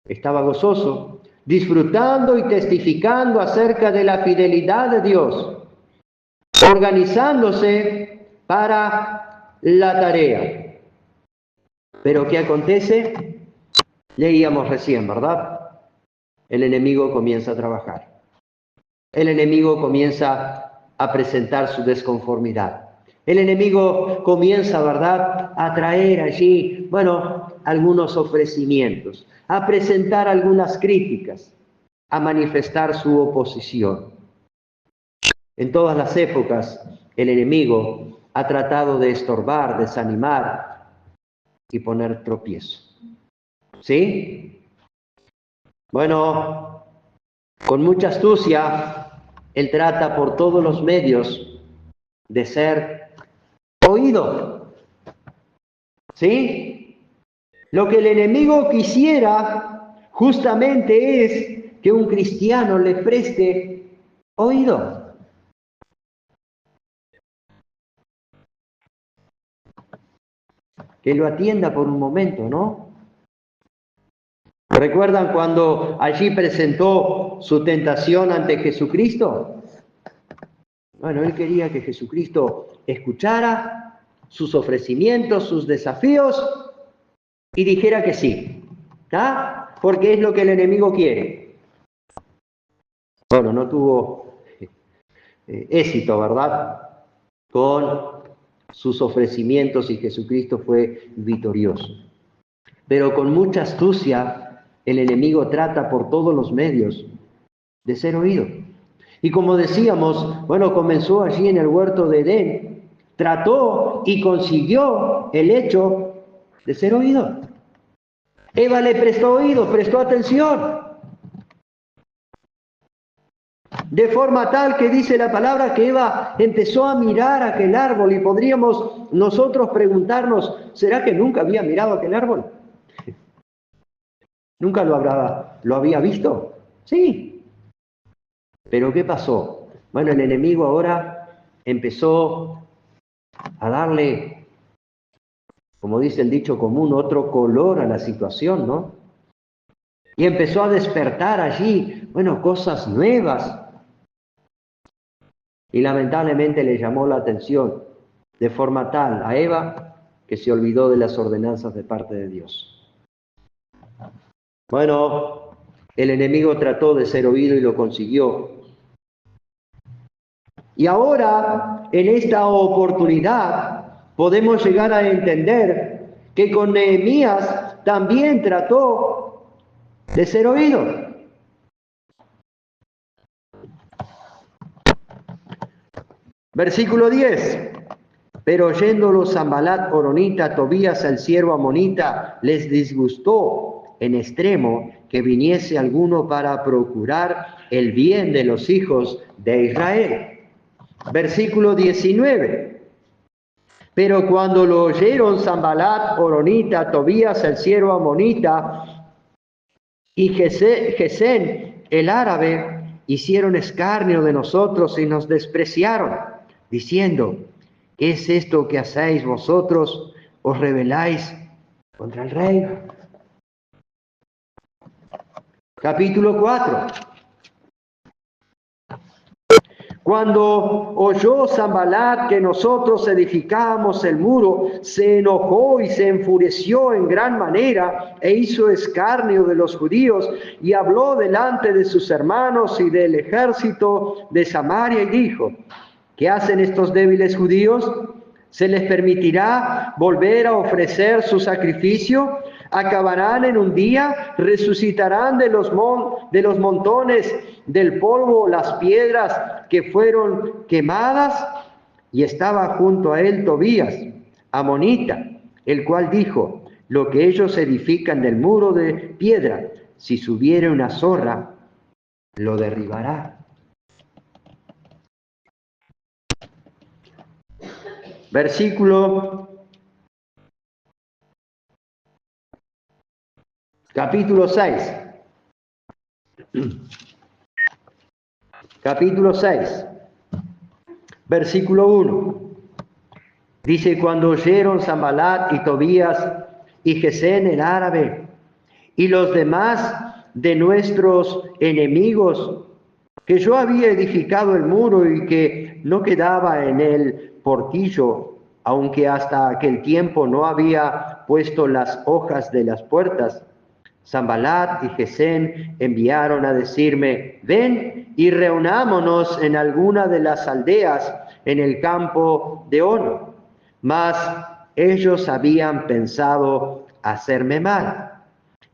Estaba gozoso, disfrutando y testificando acerca de la fidelidad de Dios, organizándose para la tarea. Pero ¿qué acontece? Leíamos recién, ¿verdad? El enemigo comienza a trabajar. El enemigo comienza a presentar su desconformidad. El enemigo comienza, ¿verdad?, a traer allí, algunos ofrecimientos, a presentar algunas críticas, a manifestar su oposición. En todas las épocas, el enemigo ha tratado de estorbar, desanimar y poner tropiezo. ¿Sí? Bueno, con mucha astucia, él trata por todos los medios de ser oído. ¿Sí? Lo que el enemigo quisiera justamente es que un cristiano le preste oído. Que lo atienda por un momento, ¿no? ¿Recuerdan cuando allí presentó su tentación ante Jesucristo? Bueno, él quería que Jesucristo escuchara sus ofrecimientos, sus desafíos y dijera que sí, ¿ah? Porque es lo que el enemigo quiere. Bueno, no tuvo éxito, ¿verdad?, con sus ofrecimientos y Jesucristo fue victorioso. Pero con mucha astucia el enemigo trata por todos los medios de ser oído. Y como decíamos, comenzó allí en el huerto de Edén, trató y consiguió el hecho de ser oído. Eva le prestó oído, prestó atención. De forma tal que dice la palabra que Eva empezó a mirar aquel árbol y podríamos nosotros preguntarnos, ¿será que nunca había mirado aquel árbol? ¿Nunca lo había visto? Sí. Pero ¿qué pasó? Bueno, el enemigo ahora empezó a darle, como dice el dicho común, otro color a la situación, ¿no? Y empezó a despertar allí, cosas nuevas. Y lamentablemente le llamó la atención de forma tal a Eva que se olvidó de las ordenanzas de parte de Dios. Bueno, el enemigo trató de ser oído y lo consiguió. Y ahora, en esta oportunidad, podemos llegar a entender que con Nehemías también trató de ser oído. Versículo 10. Pero oyéndolo Sanbalat horonita, Tobías el siervo amonita, les disgustó en extremo que viniese alguno para procurar el bien de los hijos de Israel. Versículo 19. Pero cuando lo oyeron Sanbalat horonita, Tobías el siervo amonita y Gesén el árabe, hicieron escarnio de nosotros y nos despreciaron, diciendo: ¿qué es esto que hacéis vosotros? ¿Os rebeláis contra el rey? Capítulo 4. Cuando oyó Sanbalat que nosotros edificábamos el muro, se enojó y se enfureció en gran manera e hizo escarnio de los judíos y habló delante de sus hermanos y del ejército de Samaria y dijo: ¿qué hacen estos débiles judíos? ¿Se les permitirá volver a ofrecer su sacrificio? ¿Acabarán en un día? ¿Resucitarán de los montones del polvo las piedras que fueron quemadas? Y estaba junto a él Tobías, amonita, el cual dijo: lo que ellos edifican del muro de piedra, si subiere una zorra, lo derribará. Capítulo 6. Capítulo 6. Versículo 1. Dice, cuando oyeron Sanballat y Tobías y Gesén el árabe y los demás de nuestros enemigos, que yo había edificado el muro y que no quedaba en el portillo, aunque hasta aquel tiempo no había puesto las hojas de las puertas, Sanballat y Gesén enviaron a decirme, ven y reunámonos en alguna de las aldeas en el campo de Ono. Mas ellos habían pensado hacerme mal.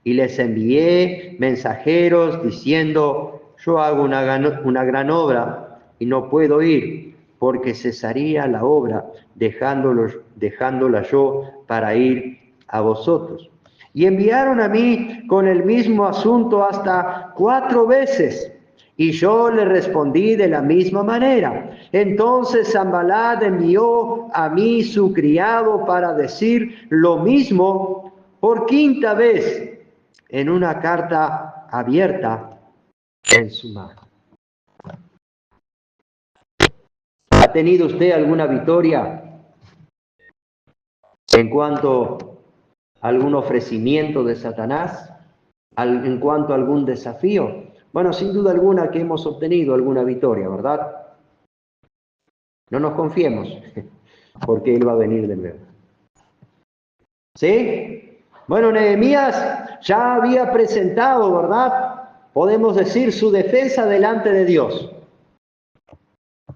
Y les envié mensajeros diciendo, yo hago una gran obra y no puedo ir, porque cesaría la obra dejándola yo para ir a vosotros. Y enviaron a mí con el mismo asunto hasta 4 veces. Y yo le respondí de la misma manera. Entonces Sanballat envió a mí su criado para decir lo mismo por 5ª vez en una carta abierta en su mano. ¿Ha tenido usted alguna victoria en cuanto a algún ofrecimiento de Satanás? ¿En cuanto a algún desafío? Bueno, sin duda alguna que hemos obtenido alguna victoria, ¿verdad? No nos confiemos, porque Él va a venir de nuevo. ¿Sí? Bueno, Nehemías ya había presentado, ¿verdad? Podemos decir su defensa delante de Dios.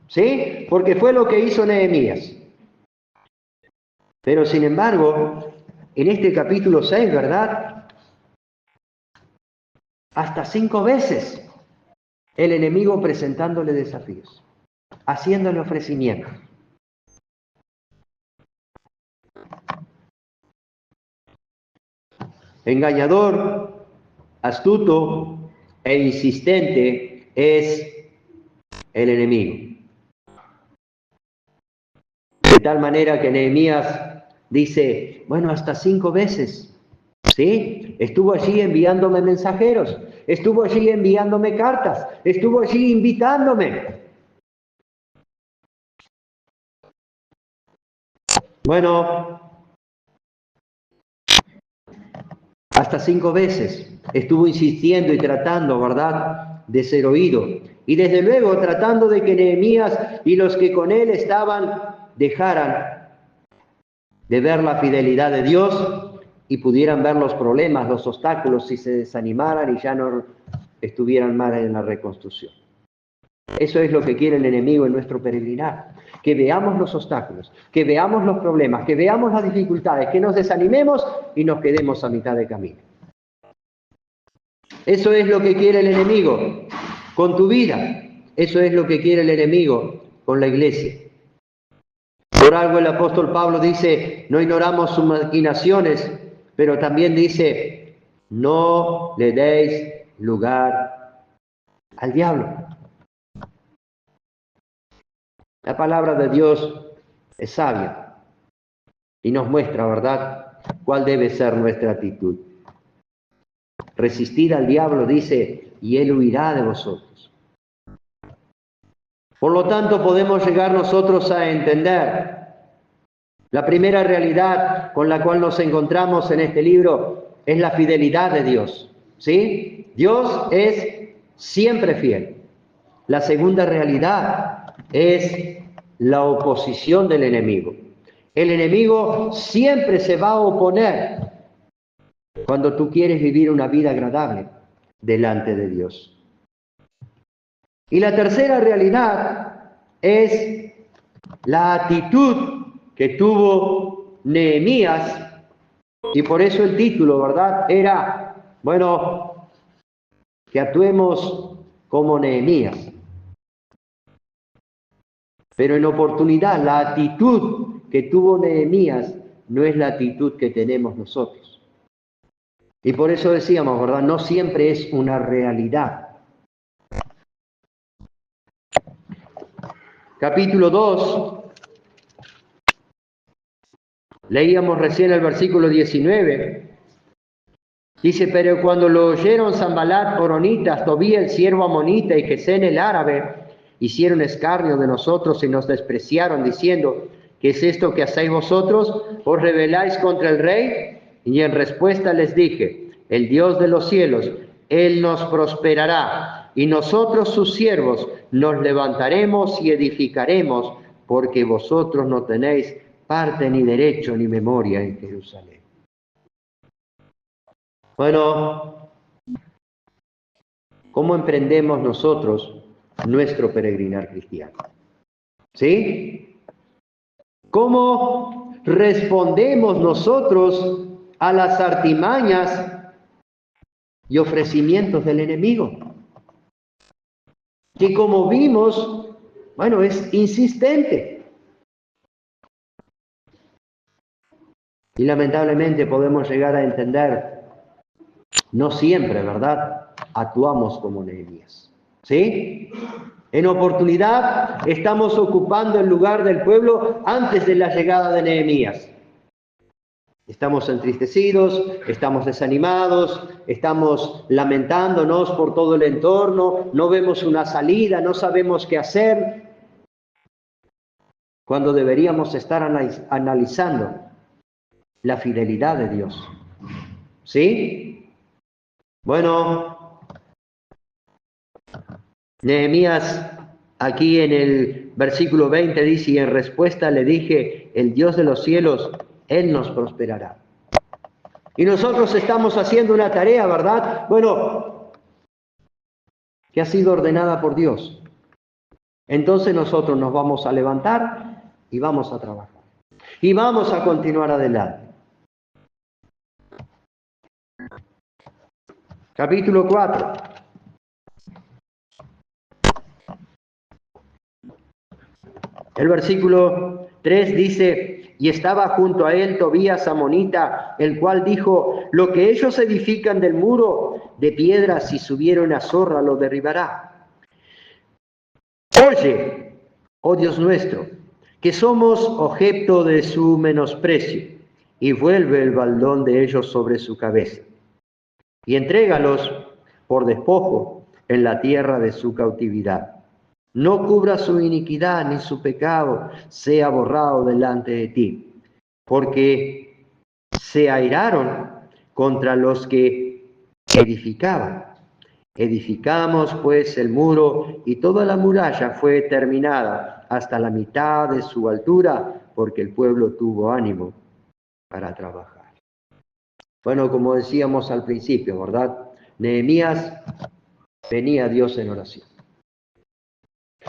¿Sí? Porque fue lo que hizo Nehemías. Pero sin embargo, en este capítulo 6, ¿verdad? Hasta 5 veces el enemigo presentándole desafíos, haciéndole ofrecimientos. Engañador, astuto e insistente es el enemigo. De tal manera que Nehemías dice, bueno, hasta 5 veces, ¿sí? Estuvo allí enviándome mensajeros, estuvo allí enviándome cartas, estuvo allí invitándome. Bueno, hasta 5 veces estuvo insistiendo y tratando, ¿verdad?, de ser oído. Y desde luego tratando de que Nehemías y los que con él estaban dejaran de ver la fidelidad de Dios y pudieran ver los problemas, los obstáculos, y se desanimaran y ya no estuvieran más en la reconstrucción. Eso es lo que quiere el enemigo en nuestro peregrinar, que veamos los obstáculos, que veamos los problemas, que veamos las dificultades, que nos desanimemos y nos quedemos a mitad de camino. Eso es lo que quiere el enemigo con tu vida, eso es lo que quiere el enemigo con la iglesia. Por algo el apóstol Pablo dice, no ignoramos sus maquinaciones, pero también dice, no le deis lugar al diablo. La palabra de Dios es sabia y nos muestra, ¿verdad?, cuál debe ser nuestra actitud. Resistid al diablo, dice, y él huirá de vosotros. Por lo tanto, podemos llegar nosotros a entender la primera realidad con la cual nos encontramos en este libro es la fidelidad de Dios, ¿sí? Dios es siempre fiel. La segunda realidad es la oposición del enemigo. El enemigo siempre se va a oponer cuando tú quieres vivir una vida agradable delante de Dios. Y la tercera realidad es la actitud que tuvo Nehemías, y por eso el título, ¿verdad?, era, bueno, que actuemos como Nehemías. Pero en oportunidad, la actitud que tuvo Nehemías no es la actitud que tenemos nosotros. Y por eso decíamos, ¿verdad?, no siempre es una realidad. Capítulo 2. Leíamos recién el versículo 19. Dice, pero cuando lo oyeron Sanballat, Horonitas, Tobías el siervo amonita y Gesén el árabe, hicieron escarnio de nosotros y nos despreciaron, diciendo: ¿qué es esto que hacéis vosotros? ¿Os rebeláis contra el rey? Y en respuesta les dije: el Dios de los cielos, Él nos prosperará, y nosotros sus siervos nos levantaremos y edificaremos, porque vosotros no tenéis parte ni derecho ni memoria en Jerusalén. Bueno, ¿cómo emprendemos nosotros nuestro peregrinar cristiano? ¿Sí? ¿Cómo respondemos nosotros a las artimañas y ofrecimientos del enemigo? Que, como vimos, bueno, es insistente. Y lamentablemente podemos llegar a entender, no siempre, ¿verdad?, actuamos como Nehemías. ¿Sí? En oportunidad estamos ocupando el lugar del pueblo antes de la llegada de Nehemías. Estamos entristecidos, estamos desanimados, estamos lamentándonos por todo el entorno, no vemos una salida, no sabemos qué hacer, cuando deberíamos estar analizando la fidelidad de Dios. ¿Sí? Bueno, Nehemías aquí en el versículo 20 dice: y en respuesta le dije: el Dios de los cielos, Él nos prosperará. Y nosotros estamos haciendo una tarea, ¿verdad? Bueno, que ha sido ordenada por Dios. Entonces nosotros nos vamos a levantar y vamos a trabajar. Y vamos a continuar adelante. Capítulo 4. El versículo 3 dice: y estaba junto a él Tobías amonita, el cual dijo: lo que ellos edifican del muro de piedra, si subiera una zorra, lo derribará. Oye, oh Dios nuestro, que somos objeto de su menosprecio, y vuelve el baldón de ellos sobre su cabeza, y entrégalos por despojo en la tierra de su cautividad. No cubra su iniquidad ni su pecado sea borrado delante de ti, porque se airaron contra los que edificaban. Edificamos pues el muro, y toda la muralla fue terminada hasta la mitad de su altura, porque el pueblo tuvo ánimo para trabajar. Bueno, como decíamos al principio, ¿verdad? Nehemías venía a Dios en oración.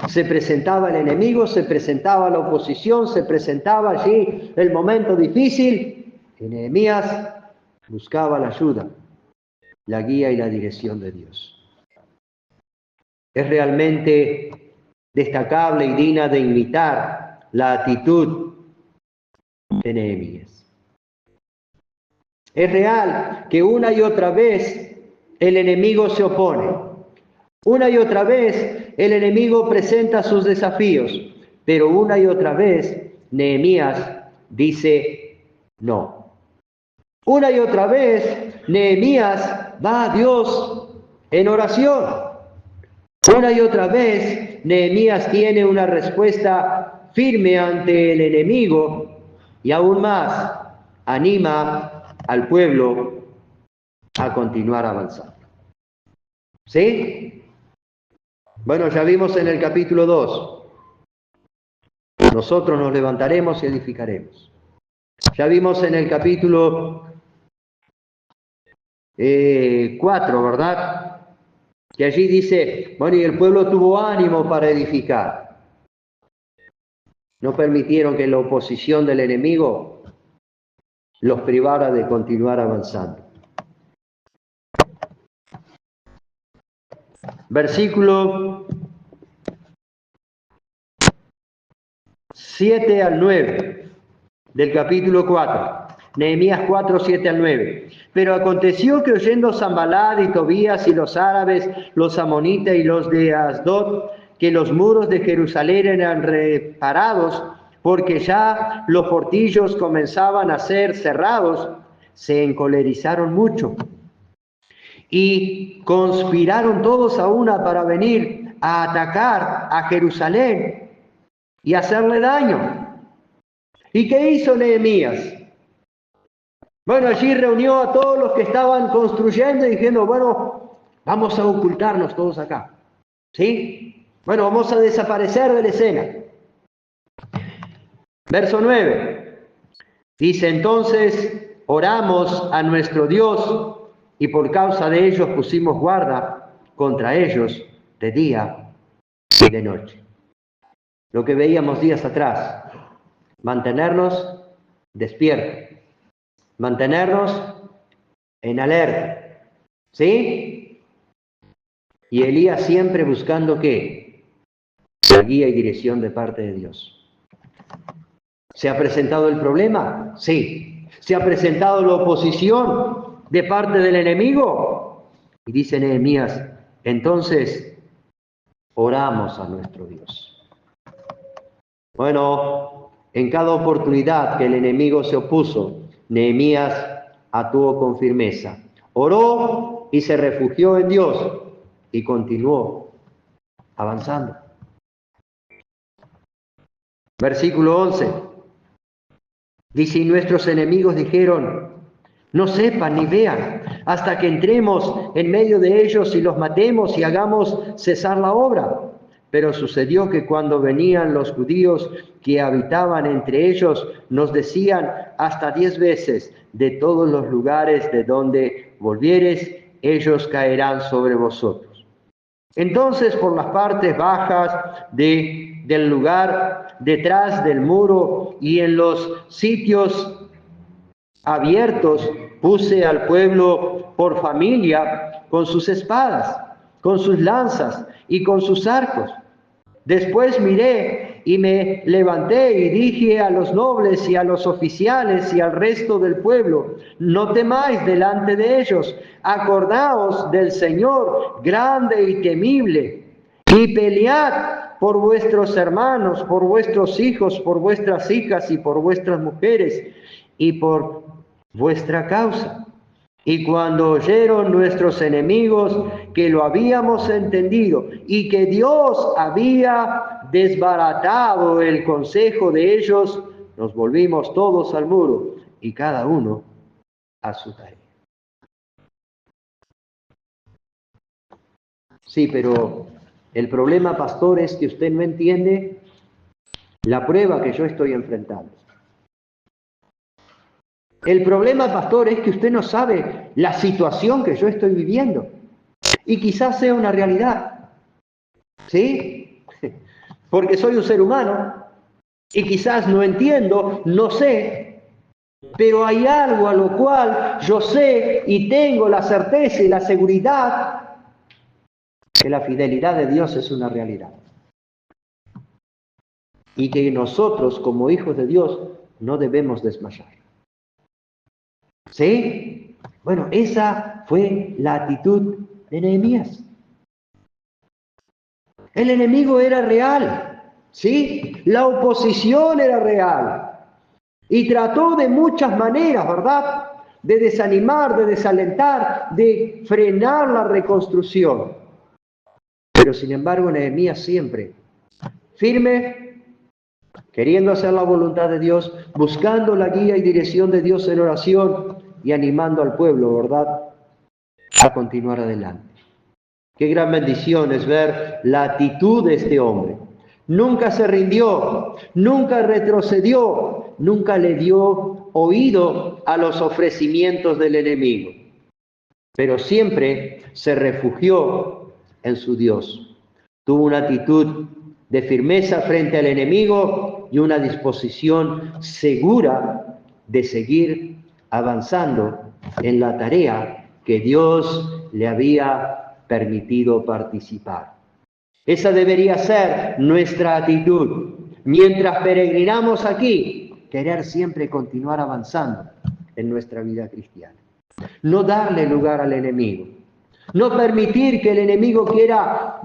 Se presentaba el enemigo, se presentaba la oposición, se presentaba allí el momento difícil, y Nehemías buscaba la ayuda, la guía y la dirección de Dios. Es realmente destacable y digna de imitar la actitud de Nehemías. Es real que una y otra vez el enemigo se opone. Una y otra vez el enemigo presenta sus desafíos, pero una y otra vez Nehemías dice no. Una y otra vez Nehemías va a Dios en oración. Una y otra vez Nehemías tiene una respuesta firme ante el enemigo, y aún más anima al pueblo a continuar avanzando. ¿Sí? Bueno, ya vimos en el capítulo 2. Nosotros nos levantaremos y edificaremos. Ya vimos en el capítulo 4, ¿verdad? Que allí dice, bueno, y el pueblo tuvo ánimo para edificar. No permitieron que la oposición del enemigo los privara de continuar avanzando. Versículo 7 al 9 del capítulo 4. Nehemías 4, 7 al 9. Pero aconteció que oyendo Sanballat y Tobías y los árabes, los amonitas y los de Asdod, que los muros de Jerusalén eran reparados, porque ya los portillos comenzaban a ser cerrados, se encolerizaron mucho y conspiraron todos a una para venir a atacar a Jerusalén y hacerle daño. ¿Y qué hizo Nehemías? Bueno, allí reunió a todos los que estaban construyendo y diciendo, bueno, vamos a ocultarnos todos acá. ¿Sí? Bueno, vamos a desaparecer de la escena. Verso 9. Dice, entonces oramos a nuestro Dios y por causa de ellos pusimos guarda contra ellos de día y de noche. Lo que veíamos días atrás, mantenernos despiertos, mantenernos en alerta, ¿sí? Y Elías siempre buscando ¿qué? La guía y dirección de parte de Dios. ¿Se ha presentado el problema? Sí. ¿Se ha presentado la oposición de parte del enemigo? Y dice Nehemías, entonces oramos a nuestro Dios. Bueno, en cada oportunidad que el enemigo se opuso, Nehemías actuó con firmeza. Oró y se refugió en Dios y continuó avanzando. Versículo 11. Dice, y nuestros enemigos dijeron, no sepan ni vean, hasta que entremos en medio de ellos y los matemos y hagamos cesar la obra. Pero sucedió que cuando venían los judíos que habitaban entre ellos, nos decían hasta 10 veces, de todos los lugares de donde volvieres, ellos caerán sobre vosotros. Entonces, por las partes bajas del lugar, detrás del muro y en los sitios abiertos, puse al pueblo por familia con sus espadas, con sus lanzas y con sus arcos. Después miré y me levanté y dije a los nobles y a los oficiales y al resto del pueblo, no temáis delante de ellos, acordaos del Señor grande y temible, y pelead por vuestros hermanos, por vuestros hijos, por vuestras hijas y por vuestras mujeres y por vuestra causa. Y cuando oyeron nuestros enemigos que lo habíamos entendido y que Dios había desbaratado el consejo de ellos, nos volvimos todos al muro y cada uno a su tarea. Sí, pero el problema, pastor, es que usted no entiende la prueba que yo estoy enfrentando. El problema, pastor, es que usted no sabe la situación que yo estoy viviendo. Y quizás sea una realidad. ¿Sí? Porque soy un ser humano y quizás no entiendo, no sé, pero hay algo a lo cual yo sé y tengo la certeza y la seguridad que la fidelidad de Dios es una realidad. Y que nosotros, como hijos de Dios, no debemos desmayar. ¿Sí? Bueno, esa fue la actitud de Nehemías. El enemigo era real, ¿sí? La oposición era real. Y trató de muchas maneras, ¿verdad? De desanimar, de desalentar, de frenar la reconstrucción. Pero sin embargo, Nehemías siempre firme, queriendo hacer la voluntad de Dios, buscando la guía y dirección de Dios en oración y animando al pueblo, ¿verdad?, a continuar adelante. Qué gran bendición es ver la actitud de este hombre. Nunca se rindió, nunca retrocedió, nunca le dio oído a los ofrecimientos del enemigo, pero siempre se refugió en su Dios. Tuvo una actitud de firmeza frente al enemigo y una disposición segura de seguir avanzando en la tarea que Dios le había permitido participar. Esa debería ser nuestra actitud. Mientras peregrinamos aquí, querer siempre continuar avanzando en nuestra vida cristiana. No darle lugar al enemigo. No permitir que el enemigo quiera,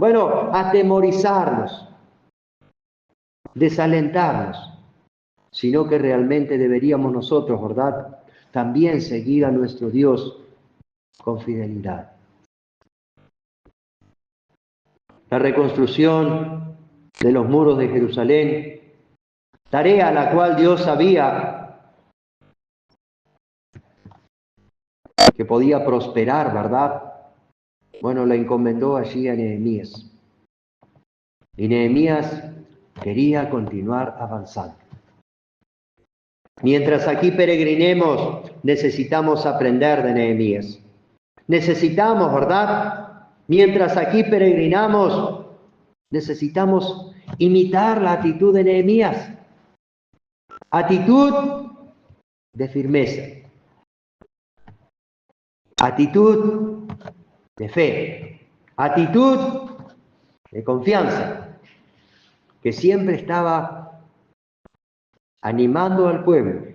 atemorizarnos, desalentarnos, sino que realmente deberíamos nosotros, ¿verdad?, también seguir a nuestro Dios con fidelidad. la reconstrucción de los muros de Jerusalén, tarea a la cual Dios sabía que podía prosperar, ¿verdad? Bueno, la encomendó allí a Nehemías. Y Nehemías quería continuar avanzando. Mientras aquí peregrinemos, necesitamos aprender de Nehemías. Necesitamos, ¿verdad? Mientras aquí peregrinamos, necesitamos imitar la actitud de Nehemías. Actitud de firmeza. Actitud de fe. Actitud de confianza, que siempre estaba animando al pueblo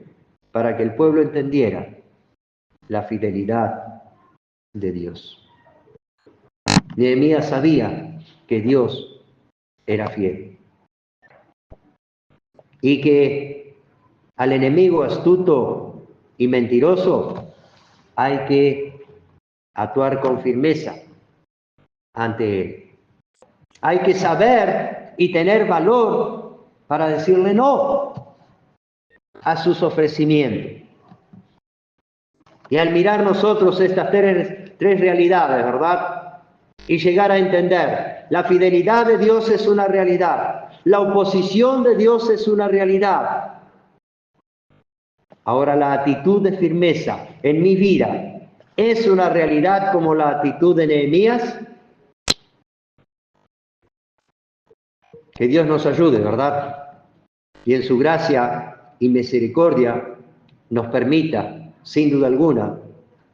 para que el pueblo entendiera la fidelidad de Dios. Nehemías sabía que Dios era fiel y que al enemigo astuto y mentiroso hay que actuar con firmeza ante él. Hay que saber y tener valor para decirle no a sus ofrecimientos. Y al mirar nosotros estas tres realidades, ¿verdad? Y llegar a entender, la fidelidad de Dios es una realidad, la oposición de Dios es una realidad. Ahora, la actitud de firmeza en mi vida es una realidad como la actitud de Nehemías. Que Dios nos ayude, ¿verdad? Y en su gracia y misericordia nos permita, sin duda alguna,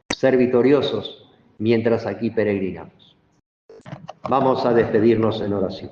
ser victoriosos mientras aquí peregrinamos. Vamos a despedirnos en oración.